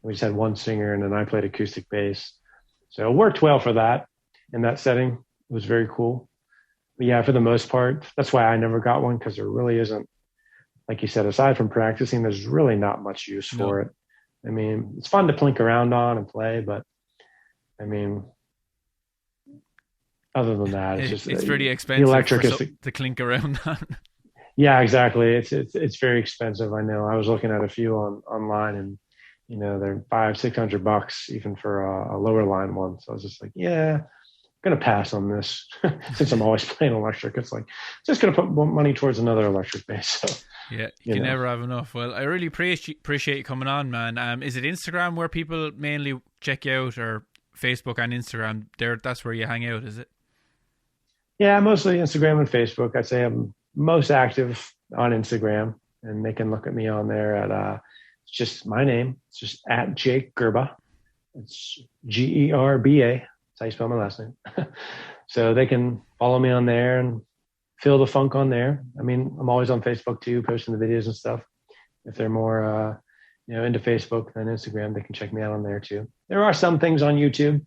[SPEAKER 2] We just had one singer, and then I played acoustic bass. So it worked well for that in that setting. It was very cool. But yeah, for the most part, that's why I never got one, because there really isn't, like you said, aside from practicing, there's really not much use for it. I mean, it's fun to plink around on and play, but I mean, other than that, it's
[SPEAKER 1] pretty expensive to clink around on.
[SPEAKER 2] Yeah, exactly. It's very expensive. I know. I was looking at a few online, and they're $500-$600 even for a lower line one. So I was just like, yeah, I'm gonna pass on this since I'm always playing electric. It's like just gonna put money towards another electric bass. So,
[SPEAKER 1] yeah, you can never have enough. Well, I really appreciate you coming on, man. Is it Instagram where people mainly check you out, or Facebook and Instagram? That's where you hang out, is it?
[SPEAKER 2] Yeah, mostly Instagram and Facebook. I'd say I'm most active on Instagram, and they can look at me on there at it's just my name. It's just at Jake Gerba. It's Gerba. That's how you spell my last name. So they can follow me on there and feel the funk on there. I mean, I'm always on Facebook too, posting the videos and stuff. If they're more, into Facebook than Instagram, they can check me out on there too. There are some things on YouTube.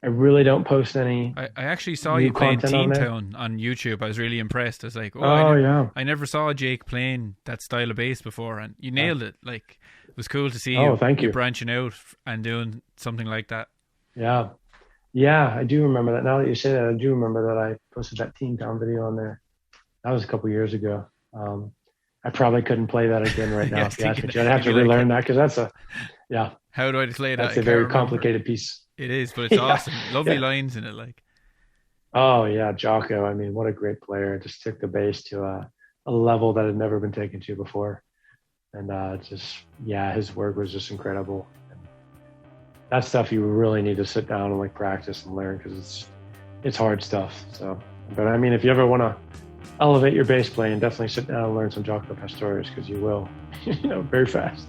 [SPEAKER 2] I really don't post any.
[SPEAKER 1] I actually saw you playing Teen Town on YouTube. I was really impressed. I was like, I never saw Jake playing that style of bass before, and you nailed it. Like, it was cool to see you branching out and doing something like that.
[SPEAKER 2] Yeah. Yeah, I do remember that. Now that you say that, I do remember that I posted that Teen Town video on there. That was a couple years ago. I probably couldn't play that again right now. If you ask me to. I'd have to relearn that, because that's
[SPEAKER 1] how do I play that?
[SPEAKER 2] That's a very complicated piece.
[SPEAKER 1] It is, but it's awesome. Lovely lines in it, like.
[SPEAKER 2] Oh yeah, Jocko. I mean, what a great player! Just took the bass to a level that had never been taken to before, and his work was just incredible. And that stuff you really need to sit down and like practice and learn, because it's hard stuff. So, but I mean, if you ever want to elevate your bass playing, definitely sit down and learn some Jocko Pastorius, because you will, very fast.